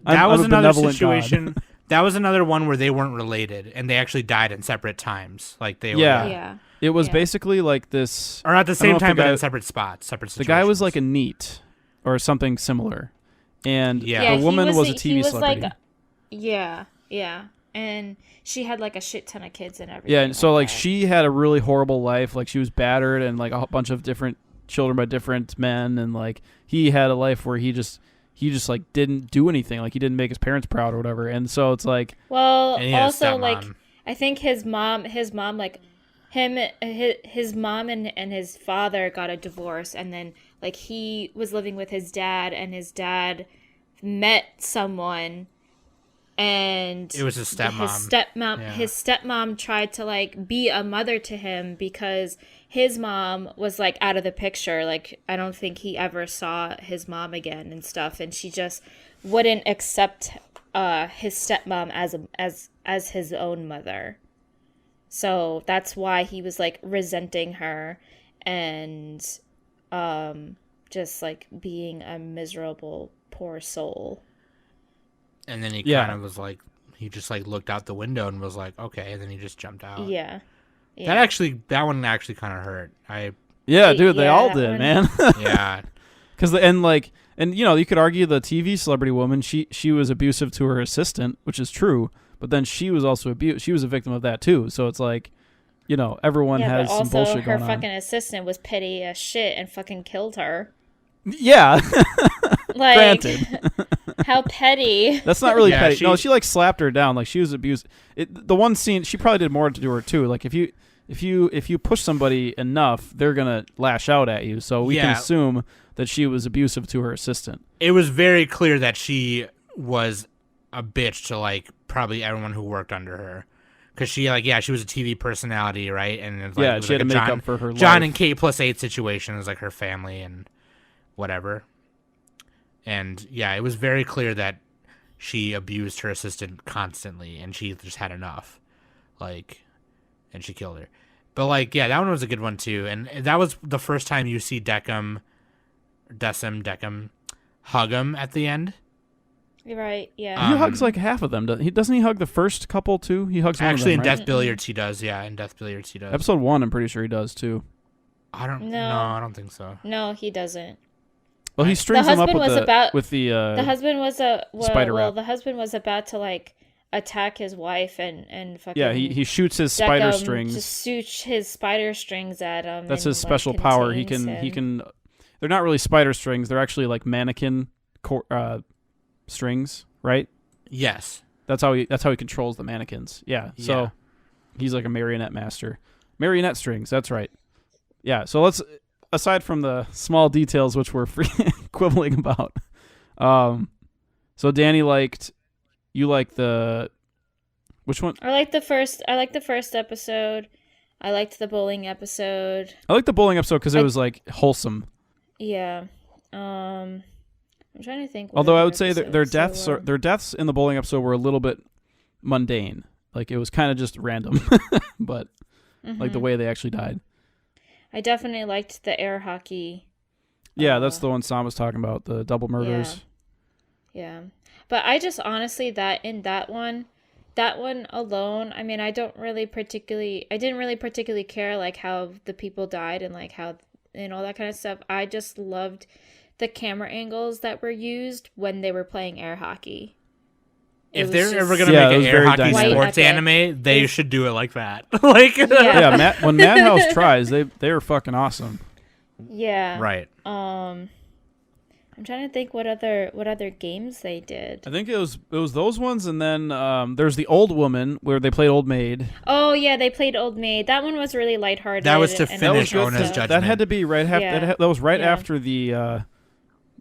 That was I'm a another benevolent situation. That was another one where they weren't related and they actually died in separate times. Like they Yeah. were, Yeah. It was Yeah. basically like this. or at the I don't know same if the time, but guy- in separate spots, separate The situations. guy was like a NEET or something similar, and Yeah. the woman was a he TV was celebrity. like, yeah, and she had like a shit ton of kids and everything. Yeah, and so like that. she had a really horrible life. Like she was battered and like a bunch of different children by different men, and like he had a life where he just like didn't do anything. Like he didn't make his parents proud or whatever. And so it's like, Well, And he had a also stepmom. like I think his mom, like his mom and his father got a divorce, and then like he was living with his dad, and his dad met someone, and It was his stepmom. Yeah. His stepmom tried to like be a mother to him because his mom was like out of the picture. Like I don't think he ever saw his mom again and stuff, and she just wouldn't accept his stepmom as his own mother. So that's why he was like resenting her and just like being a miserable poor soul. And then he Yeah. kind of was like, he just like looked out the window and was like, okay. And then he just jumped out. Yeah. That one actually kind of hurt. yeah, dude, they Yeah, all that did, one- man. Yeah. Because and you know, you could argue the TV celebrity woman, she was abusive to her assistant, which is true. But then she was also abused. She was a victim of that too. So it's like, you know, everyone Yeah, has but some also bullshit her going fucking assistant was petty as shit and fucking killed her. on. Yeah, Like, granted. how petty. That's not really Yeah, petty. No, she- she like slapped her down. Like she was abused. The one scene, she probably did more to her too. Like if you push somebody enough, they're gonna lash out at you. So we can Yeah. assume that she was abusive to her assistant. It was very clear that she was a bitch to like probably everyone who worked under her. Because she she was a TV personality, right? And it was, Yeah, it was she had like to a make John, up for her John life. and Kate +8 situation. It was like her family and whatever. And yeah, it was very clear that she abused her assistant constantly, and she just had enough, like, and she killed her. But like, yeah, that one was a good one too, and that was the first time you see Decim hug him at the end. Right, yeah. He hugs like half of them. Doesn't he hug the first couple too? He hugs one Actually, of in them, right? Death Billiards, he does. Yeah, in Death Billiards, he does. Episode 1, I'm pretty sure he does too. I don't. No. No, I don't think so. No, he doesn't. Well, he strings The them up husband with was about- the The husband was spider well, wrap. the husband was about to like attack his wife and fucking yeah. He shoots his spider strings. Just shoot his spider strings at him. That's and, his special power. He contains him. can. They're not really spider strings. They're actually like mannequin strings, right? Yes. That's how he controls the mannequins. Yeah. So Yeah. he's like a marionette master. Marionette strings. That's right. Yeah. So let's, aside from the small details which we're quibbling about. So Danny you liked which one? I liked the first episode. I liked the bowling episode. I liked the bowling episode because it was like wholesome. Yeah. I'm trying to think. what Although I other would say that episodes there were. their deaths in the bowling episode were a little bit mundane. Like it was kind of just random, but like the way they actually died. I definitely liked the air hockey. Yeah, that's the one Sam was talking about, the double murders. Yeah. But I just honestly that one alone, I mean, I didn't really particularly care like how the people died and like how and all that kind of stuff. I just loved the camera angles that were used when they were playing air hockey. If was they're just- ever gonna Yeah, it make was an air very hockey dynamic. sports White epic. anime, they It's- should do it like that. Like, Yeah. Yeah, when Madhouse tries, they are fucking awesome. Yeah. right. I'm trying to think what other games they did. I think it was those ones, and then there's the old woman where they played Old Maid. Oh yeah, they played Old Maid. That one was really lighthearted. That was to and finish all that Ona's stuff. judgment. That had to be right after. Yeah. That was right Yeah. after the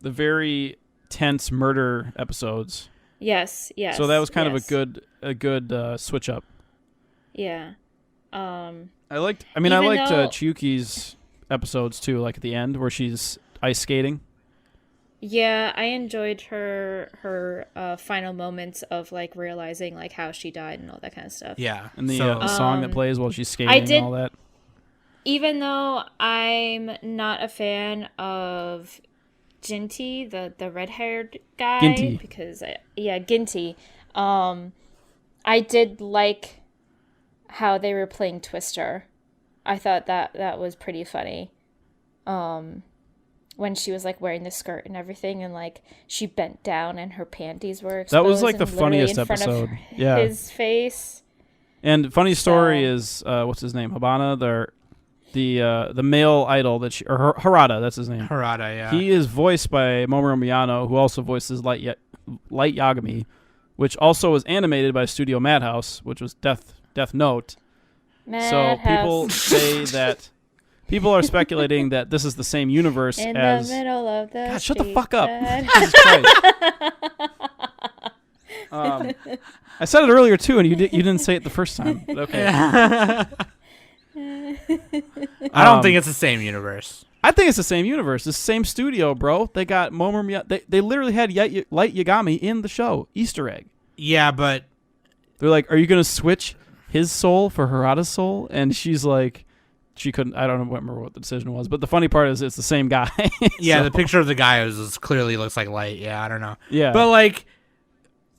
very tense murder episodes. Yes. So that was kind yes. of a good switch up. Yeah. I Even liked though- Chiyuki's episodes too, like at the end where she's ice skating. Yeah, I enjoyed her final moments of like realizing like how she died and all that kind of stuff. Yeah. And the So, the song that plays while she's skating I and did, all that. even though I'm not a fan of Ginty, the red-haired guy, Ginty. because Ginty. I did like how they were playing Twister. I thought that was pretty funny. When she was like wearing the skirt and everything, and like she bent down and her panties were exposed. That was like the and literally funniest in front of episode. Yeah. his face. And funny story So- is what's his name? Habana, the male idol that she, or Harada, that's his name. Harada, yeah. He is voiced by Mamoru Miyano, who also voices Light Yagami, which also was animated by Studio Madhouse, which was Death Note. So people say that people are speculating that this is the same universe in as. the middle of the God, shut the street fuck up! bed. Jesus Christ. I said it earlier too, and you didn't say it the first time. But okay. I don't think it's the same universe. I think it's the same universe. It's the same studio, bro. They got They literally had Light Yagami in the show. Easter egg. Yeah, but They're like, "Are you gonna switch his soul for Harada's soul?" And she's like, she couldn't. I don't remember what the decision was. But the funny part is, it's the same guy. yeah, So, the picture of the guy is clearly looks like Light. Yeah, I don't know. yeah. But like,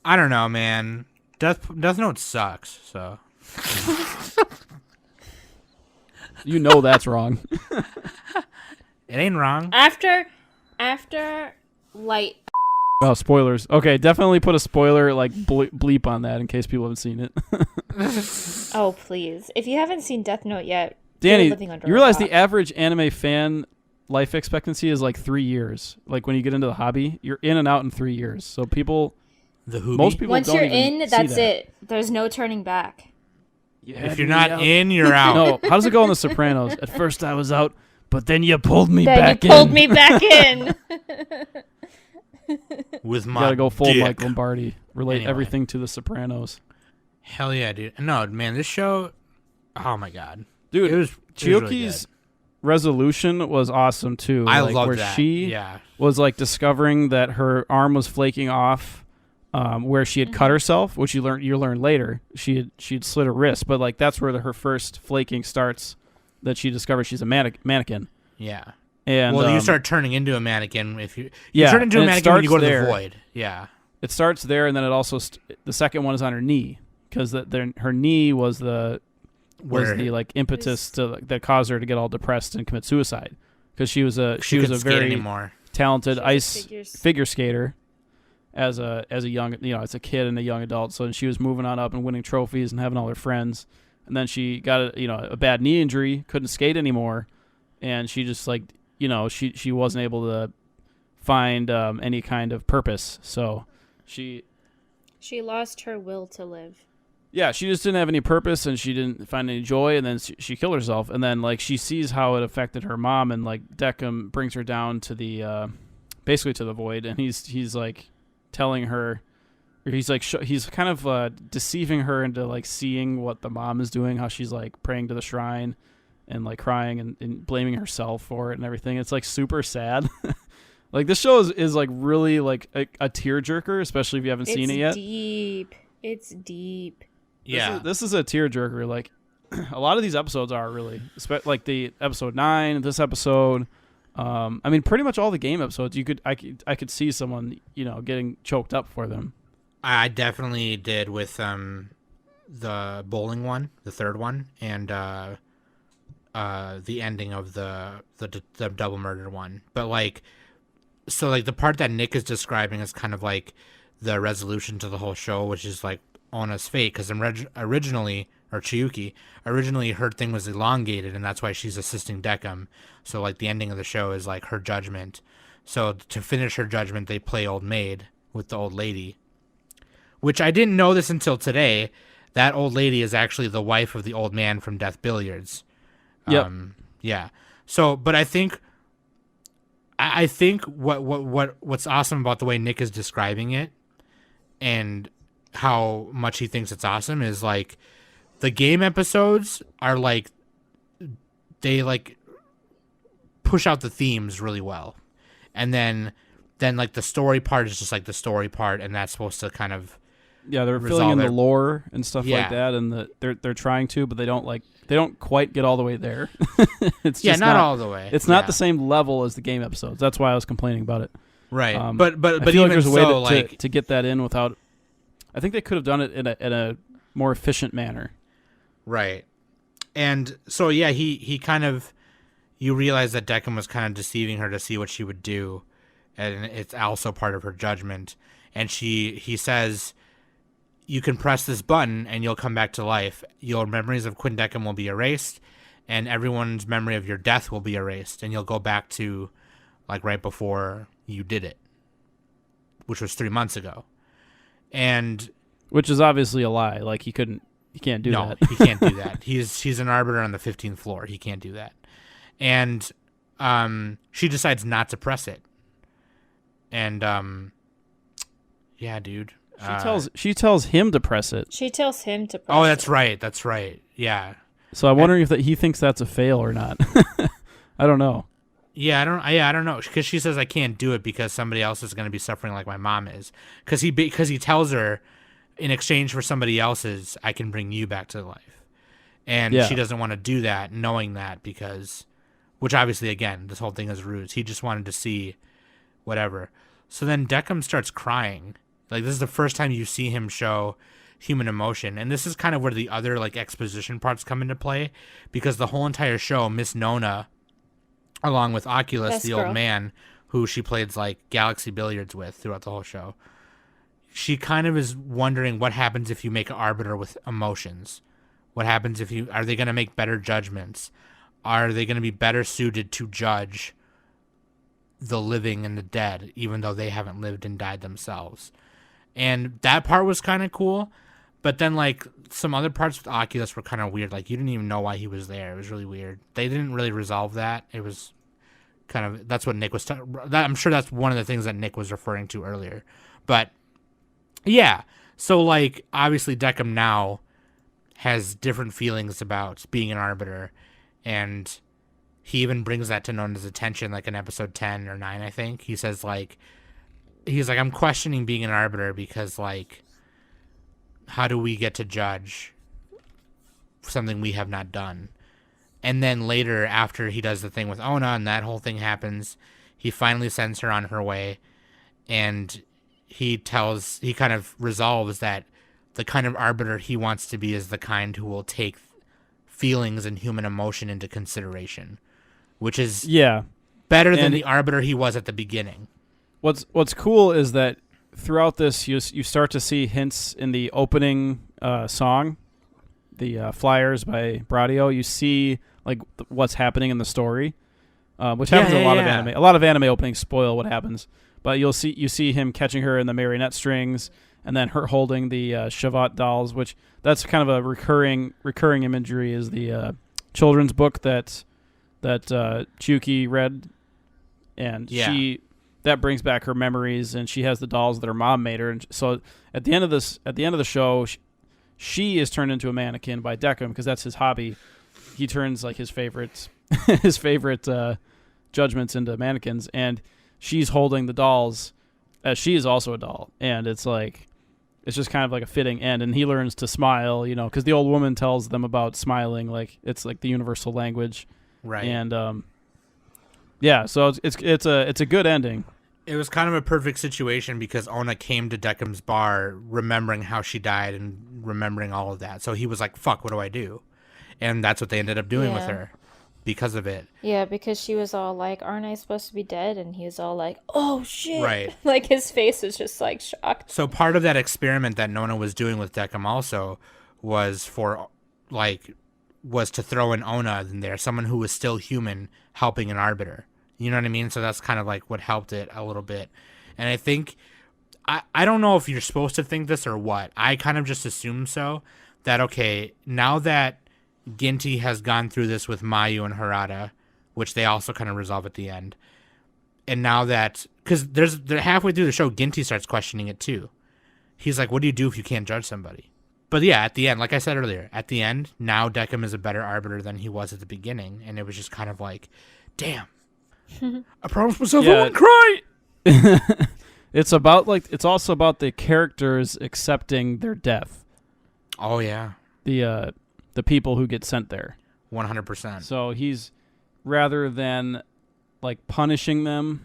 I don't know, man. Death Note sucks. So you know that's wrong. it ain't wrong. After Light. Oh, spoilers. Okay, definitely put a spoiler like bleep on that in case people haven't seen it. Oh please! If you haven't seen Death Note yet, Danny, you're living under you a realize rock. the average anime fan life expectancy is like 3 years. Like when you get into the hobby, you're in and out in 3 years. So people, The Hoobie. most people Once don't you're even in, see that's that. it. There's no turning back. If you're not in, you're out. No, how does it go in The Sopranos? At first I was out, but then you pulled me Then back you pulled in. me back in. With You my gotta go full dick. Mike Lombardi. Relate Anyway. everything to The Sopranos. Hell yeah, dude. No, man, this show. Oh my god, Dude, it was Chiyoki's really resolution was awesome too. I like, love where that. she Yeah, was like discovering that her arm was flaking off, where she had cut herself, which you learn later. She'd slit her wrist, but like that's where her first flaking starts. That she discovers she's a mannequin. yeah. And Well, you start turning into a mannequin if you Yeah, turn into a and it mannequin when you go starts to there. the void. Yeah, it starts there, and then it also the second one is on her knee because her knee was the like impetus that caused her to get all depressed and commit suicide because she was a couldn't skate very anymore. talented She was ice a figure skater as a young, as a kid and a young adult. So she was moving on up and winning trophies and having all her friends. And then she got a bad knee injury, couldn't skate anymore, and she just like she wasn't able to find any kind of purpose. So she lost her will to live. yeah, she just didn't have any purpose and she didn't find any joy, and then she killed herself. And then like she sees how it affected her mom, and like Decim brings her down to the basically to the void, and he's like telling her, or he's like he's kind of deceiving her into like seeing what the mom is doing, how she's like praying to the shrine and like crying and blaming herself for it and everything. It's like super sad. Like this show is like really like a tearjerker, especially if you haven't seen it yet. It's deep. Yeah, This is a tearjerker. Like a lot of these episodes are really, like the episode 9, this episode. I mean, pretty much all the game episodes. I could see someone getting choked up for them. I definitely did with the bowling one, the third one, and the ending of the double murder one. But like, so like the part that Nick is describing is kind of like the resolution to the whole show, which is like Ona's fate, because originally, or Chiyuki, originally her thing was elongated, and that's why she's assisting Decim. So like the ending of the show is like her judgment. So to finish her judgment, they play old maid with the old lady, which I didn't know this until today. That old lady is actually the wife of the old man from Death Billiards. Yep. Yeah. So, but I think what's awesome about the way Nick is describing it, and how much he thinks it's awesome, is like the game episodes are like they like push out the themes really well, and then then like the story part is just like the story part, and that's supposed to kind of they're filling in the lore and stuff like that, and they're trying to, but they don't quite get all the way there. It's just not all the way. It's not the same level as the game episodes. That's why I was complaining about it. Right, but I feel even like there's a way to get that in without. I think they could have done it in a more efficient manner. Right, and so he kind of, you realize that Decim was kind of deceiving her to see what she would do, and it's also part of her judgment. And he says, you can press this button and you'll come back to life. Your memories of Quindecim will be erased, and everyone's memory of your death will be erased, and you'll go back to like right before you did it, which was 3 months ago. And which is obviously a lie. Like he can't do that. No, he can't do that. He's an arbiter on the 15th floor. He can't do that. And she decides not to press it. And dude. She tells him to press it. She tells him to press it. Oh, that's right. Yeah. So I'm wondering if he thinks that's a fail or not. I don't know. Yeah, I don't know, because she says I can't do it because somebody else is going to be suffering like my mom is. Because he tells her, in exchange for somebody else's, I can bring you back to life. And she doesn't want to do that, knowing that, because, which obviously, again, this whole thing is ruse. He just wanted to see whatever. So then Decim starts crying. Like, this is the first time you see him show human emotion. And this is kind of where the other, like, exposition parts come into play, because the whole entire show, Miss Nona, along with Oculus, the old man, who she plays, like, Galaxy Billiards with throughout the whole show, she kind of is wondering what happens if you make an arbiter with emotions. What happens if are they going to make better judgments? Are they going to be better suited to judge the living and the dead, even though they haven't lived and died themselves? And that part was kind of cool, but then like some other parts with Oculus were kind of weird. Like you didn't even know why he was there. It was really weird. They didn't really resolve that. It was kind of, that's what Nick was I'm sure that's one of the things that Nick was referring to earlier. But yeah, so like obviously Decim now has different feelings about being an arbiter, and he even brings that to Nona's attention, like in episode 10 or 9, I think. He says like, he's like, I'm questioning being an arbiter because like, how do we get to judge something we have not done? And then later, after he does the thing with Ona and that whole thing happens, he finally sends her on her way, and he kind of resolves that the kind of arbiter he wants to be is the kind who will take feelings and human emotion into consideration, which is better than the arbiter he was at the beginning. What's cool is that throughout this, you start to see hints in the opening song, the Flyers by Bradio. You see like what's happening in the story, which happens in a lot of anime. A lot of anime openings spoil what happens, but you see him catching her in the marionette strings, and then her holding the Shavat dolls, which that's kind of a recurring imagery. Is the children's book that Chuki read, and that brings back her memories, and she has the dolls that her mom made her. And so at the end of the show, she is turned into a mannequin by Decim because that's his hobby. He turns like his favorite judgments into mannequins, and she's holding the dolls as she is also a doll. And it's just kind of like a fitting end. And he learns to smile, because the old woman tells them about smiling, like it's like the universal language, right? And so it's a good ending. It was kind of a perfect situation because Ona came to Decim's bar remembering how she died and remembering all of that. So he was like, fuck, what do I do? And that's what they ended up doing with her because of it. Yeah, because she was all like, aren't I supposed to be dead? And he was all like, oh, shit. Right. Like his face was just like shocked. So part of that experiment that Nona was doing with Decim also was to throw in Ona in there, someone who was still human helping an arbiter. You know what I mean? So that's kind of like what helped it a little bit. And I think, I don't know if you're supposed to think this or what. I kind of just assume so. That, okay, now that Ginty has gone through this with Mayu and Harada, which they also kind of resolve at the end. And now that, because they're halfway through the show, Ginty starts questioning it too. He's like, what do you do if you can't judge somebody? But yeah, at the end, like I said earlier, at the end, now Decim is a better arbiter than he was at the beginning. And it was just kind of like, damn. I promised myself I wouldn't cry. It's also about the characters accepting their death. Oh yeah. The people who get sent there. 100%. So he's, rather than like punishing them,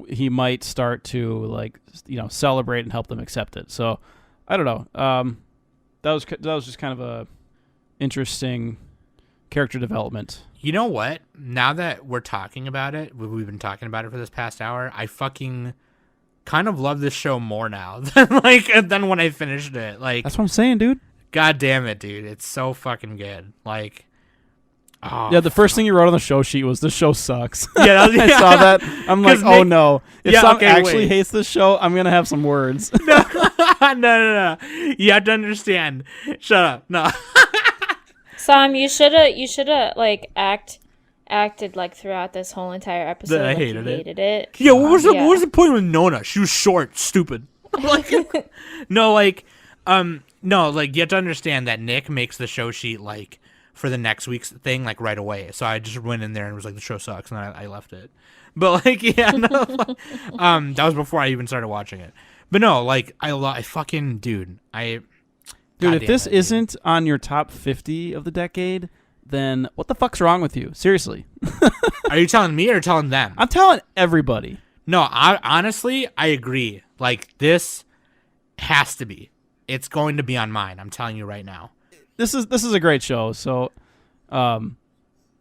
he might start to like, celebrate and help them accept it. So I don't know. That was just kind of a interesting character development. You know what? Now that we're talking about it, we've been talking about it for this past hour, I fucking kind of love this show more now than when I finished it. Like, that's what I'm saying, dude. God damn it, dude. It's so fucking good. Like, oh, yeah, the first thing you wrote on the show sheet was, "This show sucks." Yeah, I saw that. I'm like, oh no. If someone actually wait. hates this show, I'm going to have some words. No. You have to understand. Shut up. No. Sam, you shoulda like acted like throughout this whole entire episode. That I like hated it. Yeah, what was the point with Nona? She was short, stupid. Like, no, like you have to understand that Nick makes the show sheet like for the next week's thing like right away. So I just went in there and was like, the show sucks, and I left it. But like, yeah, no, that was before I even started watching it. But no, like I fucking dude, if this isn't on your top 50 of the decade, then what the fuck's wrong with you? Seriously. Are you telling me or telling them? I'm telling everybody. No, honestly, I agree. Like, this has to be. It's going to be on mine. I'm telling you right now. This is a great show. So,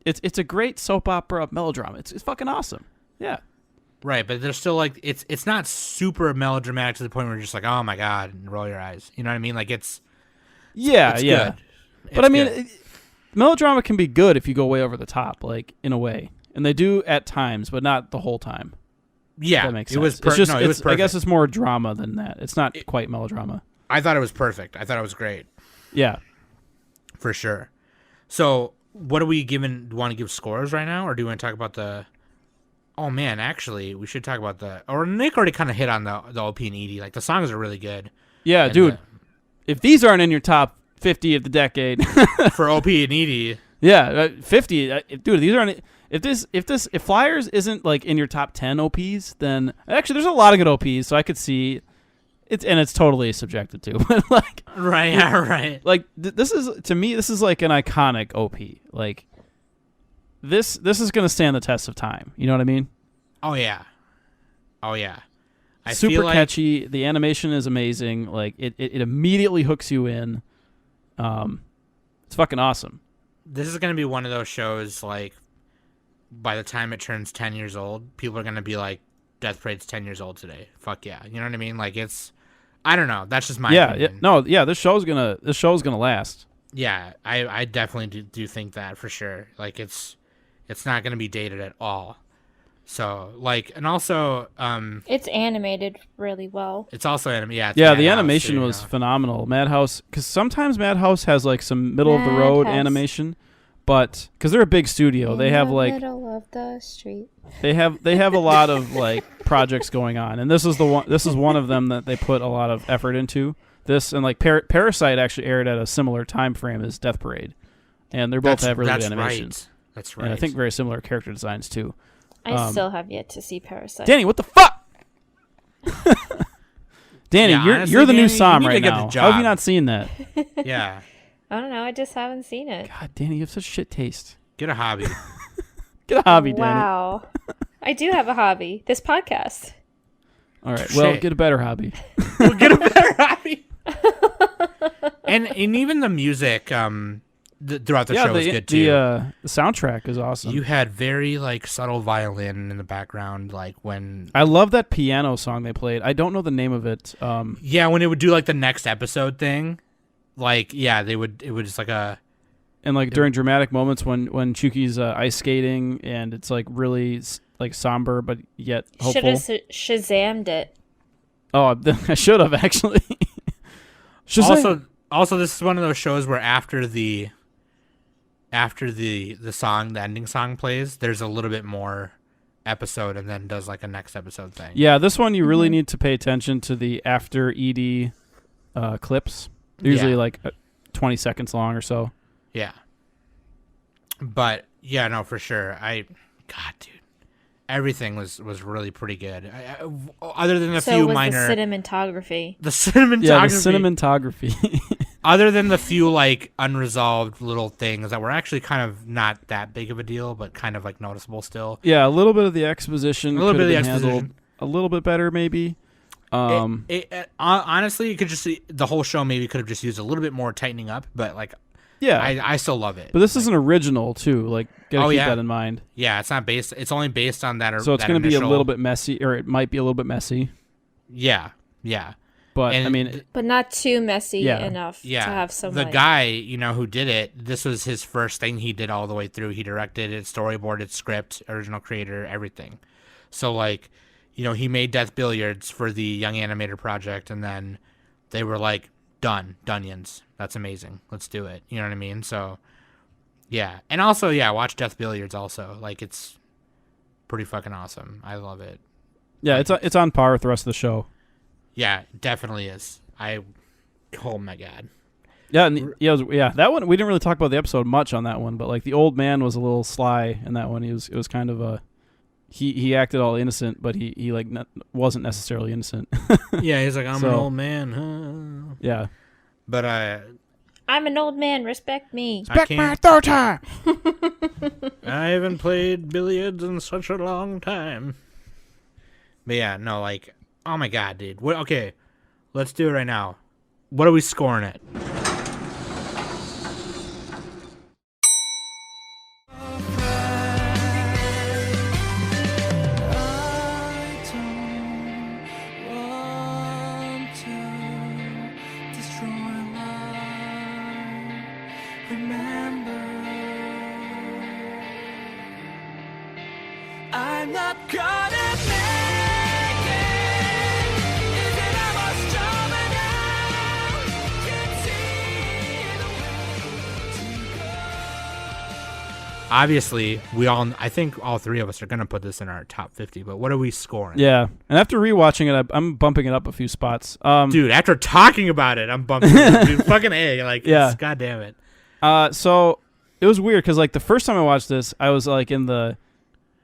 it's a great soap opera melodrama. It's fucking awesome. Yeah. Right, but there's still like it's not super melodramatic to the point where you're just like, oh my god, and roll your eyes. You know what I mean? Like it's yeah. Good. But I mean, melodrama can be good if you go way over the top, like in a way, and they do at times, but not the whole time. Yeah, that makes sense. It was it was perfect. I guess it's more drama than that. It's not quite melodrama. I thought it was perfect. I thought it was great. Yeah, for sure. So, what are we giving? Do you want to give scores right now, or do you want to talk about the? Oh man, actually, we should talk about the. Or Nick already kind of hit on the OP and ED. Like the songs are really good. Yeah, and dude. If these aren't in your top 50 of the decade for OP and ED, yeah, 50. Dude, these aren't. If Flyers isn't like in your top 10 OPs, then actually there's a lot of good OPs. So I could see it's totally subjective too. But like, right, yeah, right. Like this is to me, this is like an iconic OP. Like. This is going to stand the test of time. You know what I mean? Oh yeah. Super catchy. The animation is amazing. Like it immediately hooks you in. It's fucking awesome. This is going to be one of those shows like by the time it turns 10 years old, people are going to be like, Death Parade's 10 years old today. Fuck yeah. You know what I mean? Like it's I don't know. That's just my opinion. This show's going to last. Yeah, I definitely do think that for sure. Like it's not going to be dated at all. So, like, and also... it's animated really well. It's also animated, yeah. The animation was phenomenal. Madhouse, because sometimes Madhouse has, like, some middle-of-the-road animation, but... Because they're a big studio. They have, like... middle of the street. They have a lot of, like, projects going on, and this is one of them that they put a lot of effort into. This, and, like, Parasite actually aired at a similar time frame as Death Parade, and they both have really good animations. Right. That's right. And I think very similar character designs, too. I still have yet to see Parasite. Danny, what the fuck? Danny, honestly, you're the new Danny, Sam you need right to get now. the job. How have you not seen that? Yeah. I don't know. I just haven't seen it. God, Danny, you have such shit taste. Get a hobby. Get a hobby, Danny. Wow. I do have a hobby. This podcast. All right. Well, get a better hobby. We'll get a better hobby. and even the music throughout the show is good too. The soundtrack is awesome. You had very like subtle violin in the background, like when I love that piano song they played. I don't know the name of it. Yeah, when it would do like the next episode thing, like it would just like a. And like during dramatic moments when Chuki's ice skating and it's like really like somber but yet hopeful. Should have Shazammed it. Oh, I should have actually. Also, this is one of those shows where after the song, the ending song plays, there's a little bit more episode and then does like a next episode thing. Yeah, this one you really need to pay attention to the after ED clips. They're usually like 20 seconds long or so. Yeah. But yeah, no, for sure. God, dude. everything was really pretty good. Other than a So few was minor the cinematography. the cinematography. Yeah, the cinematography. Other than the few like unresolved little things that were actually kind of not that big of a deal, but kind of like noticeable still. Yeah, a little bit of the exposition. A little could bit of have the been handled exposition. a little bit better, maybe. Honestly, you could just see the whole show maybe could have just used a little bit more tightening up, but like, yeah, I still love it. but this is an original too. Like, gotta keep yeah. that in mind. Yeah, it's not based. It's only based on that. So it's going to be a little bit messy, or it might be a little bit messy. Yeah. But And I mean, But not too messy Yeah. enough to yeah, have some. the like, guy who did it. This was his first thing he did all the way through. He directed it, storyboarded, script, original creator, everything. So like, he made Death Billiards for the Young Animator Project, and then they were like, Dunions. That's amazing. Let's do it. You know what I mean? So, yeah. And also, yeah, watch Death Billiards also. Like, it's pretty fucking awesome. I love it. yeah, it's on par with the rest of the show. Yeah, it definitely is. Oh my God. Yeah, and that one we didn't really talk about the episode much on that one, but like the old man was a little sly in that one. It was kind of a he acted all innocent, but he like wasn't necessarily innocent. Yeah, he's like, I'm an old man. Huh? Yeah, But I'm an old man. Respect me. Respect my authority. I haven't played billiards in such a long time. But yeah, no, like, oh my God, dude. Okay, let's do it right now. What are we scoring it? I'm not gonna make it. Is it almost over now? Can't see the way to go. Obviously, I think all three of us are going to put this in our top 50, but what are we scoring? yeah. And after rewatching it, I'm bumping it up a few spots. Dude, after talking about it, I'm bumping it up, dude. Fucking A. Like, Yeah. God damn it. So it was weird because like the first time I watched this, I was like in the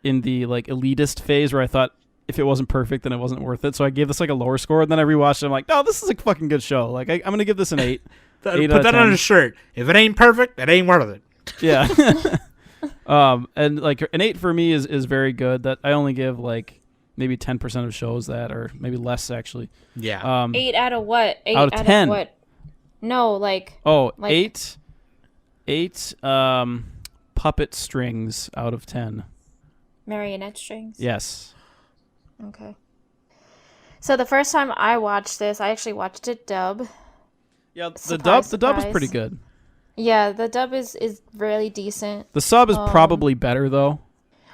like elitist phase where I thought if it wasn't perfect, then it wasn't worth it. So I gave this like a lower score. And then I rewatched it. I'm like, no, this is a fucking good show. Like I'm gonna give this an 8. Put 8 out of that 10. on a shirt. If it ain't perfect, it ain't worth it. Yeah. And like an 8 for me is very good. That I only give like maybe 10% of shows that, or maybe less actually. Yeah. 8 out of what? 8 Out of 10. what? No, like. Oh, Like- 8 puppet strings out of 10. Marionette strings? Yes. Okay. So the first time I watched this, I actually watched it dub. Yeah, the Surprise, dub is surprise. pretty good. Yeah, the dub is really decent. The sub is probably better though.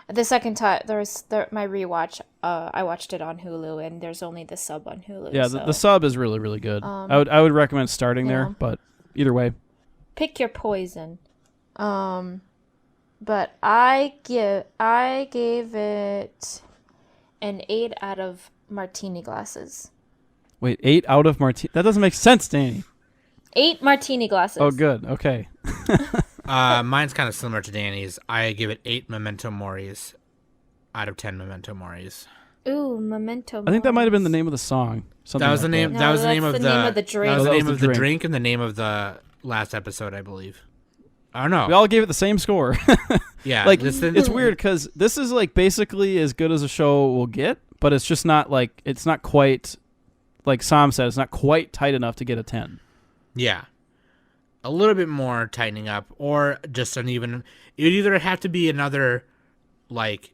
The second time, my rewatch, I watched it on Hulu, and there's only the sub on Hulu. Yeah, so the sub is really, really good. I would recommend starting yeah. there, but either way. pick your poison. But I gave it an 8 out of martini glasses. Wait, 8 out of martini? That doesn't make sense, Danny. 8 martini glasses. Oh, good. Okay. Mine's kind of similar to Danny's. I give it 8 memento moris out of 10 memento moris. Ooh, memento. I think that might have been the Moris. name of the song. Something That was like the name. No, That was the that's name of the the. name of the drink. That was the Oh, that name was of the the drink. drink and the name of the last episode, I believe. I don't know. We all gave it the same score. Yeah, like it's weird because this is like basically as good as a show will get, but it's just not like it's not quite like Sam said. It's not quite tight enough to get a 10. Yeah, a little bit more tightening up, or just an even. It would either have to be another like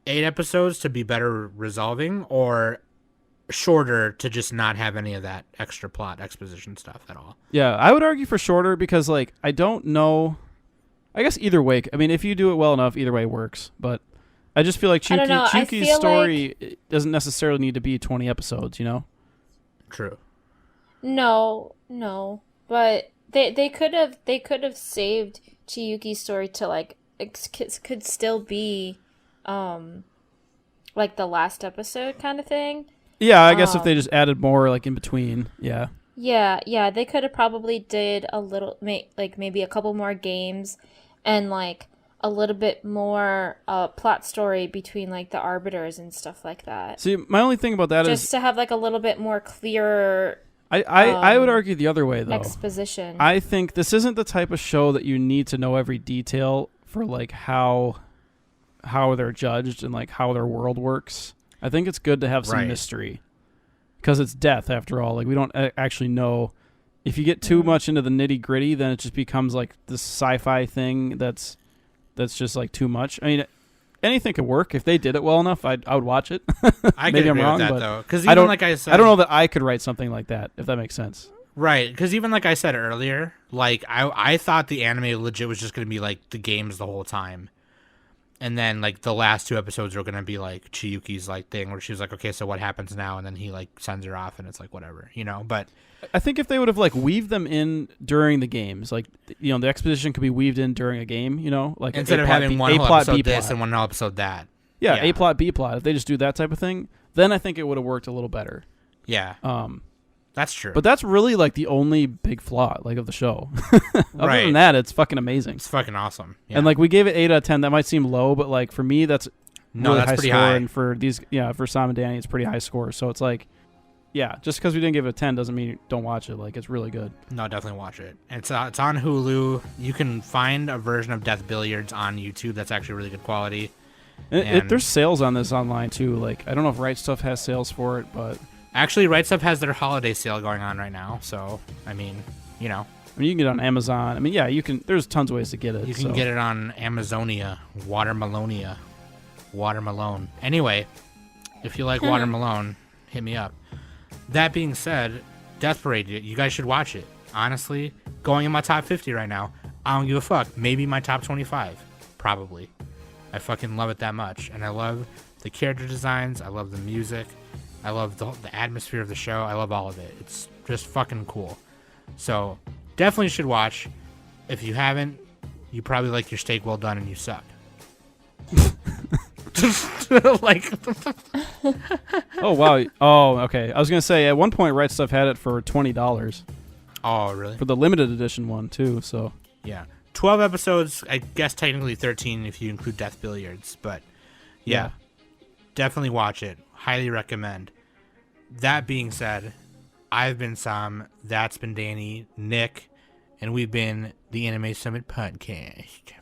8 episodes to be better resolving, or shorter to just not have any of that extra plot exposition stuff at all. Yeah, I would argue for shorter because like I don't know. I guess either way. I mean, if you do it well enough, either way works. But I just feel like I don't know, I Chuki's feel story doesn't necessarily need to be 20 episodes. You know? True. No, but they could have saved Chiyuki's story to like could still be like the last episode kind of thing. Yeah, I guess if they just added more like in between. Yeah. Yeah, they could have probably did a little, like maybe a couple more games, and like a little bit more plot story between like the arbiters and stuff like that. See, my only thing about that Just is to have like a little bit more clear I would argue the other way though. exposition. I think this isn't the type of show that you need to know every detail for like how they're judged and like how their world works. I think it's good to have some mystery because it's death after all. Like we don't actually know. If you get too much into the nitty gritty, then it just becomes like this sci-fi thing that's just like too much. I mean, anything could work if they did it well enough. I would watch it. Maybe I'm wrong, with that, though, because I like I said, I don't know that I could write something like that if that makes sense. Right, because even like I said earlier, like I thought the anime legit was just gonna be like the games the whole time, and then like the last 2 episodes are gonna be like Chiyuki's like thing where she's like, okay, so what happens now, and then he like sends her off, and it's like whatever, you know. But I think if they would have like weaved them in during the games, like you know, the exposition could be weaved in during a game, you know, like instead of having one whole episode this and one episode that. Yeah, A plot, B plot. If they just do that type of thing, then I think it would have worked a little better. Yeah. That's true. But that's really like the only big flaw like of the show. Other than that, it's fucking amazing. It's fucking awesome. Yeah. And like we gave it 8 out of 10. That might seem low, but like for me, that's really that's high pretty score. high. And for these, for Sam and Danny, it's pretty high score. So it's like, yeah, just because we didn't give it a 10 doesn't mean you don't watch it. Like it's really good. No, definitely watch it. It's on Hulu. You can find a version of Death Billiards on YouTube that's actually really good quality. There's sales on this online too. Like I don't know if Right Stuff has sales for it, but actually, Right Stuff has their holiday sale going on right now. So I mean, you know, you can get it on Amazon. I mean, yeah, you can. There's tons of ways to get it. You can get it on Amazonia, Watermelonia, Watermelon. Anyway, if you like Watermelon, hit me up. That being said, Death Parade, you guys should watch it. Honestly, going in my top 50 right now. I don't give a fuck. Maybe my top 25. Probably. I fucking love it that much. And I love the character designs. I love the music. I love the atmosphere of the show. I love all of it. It's just fucking cool. So, definitely should watch. If you haven't, you probably like your steak well done and you suck. Like... Oh, wow. Oh, okay. I was going to say, at one point, Right Stuff had it for $20. Oh, really? For the limited edition one, too, so... Yeah. 12 episodes, I guess technically 13 if you include Death Billiards, but yeah. Definitely watch it. Highly recommend. That being said, I've been Sam, that's been Danny, Nick, and we've been the Anime Summit Podcast.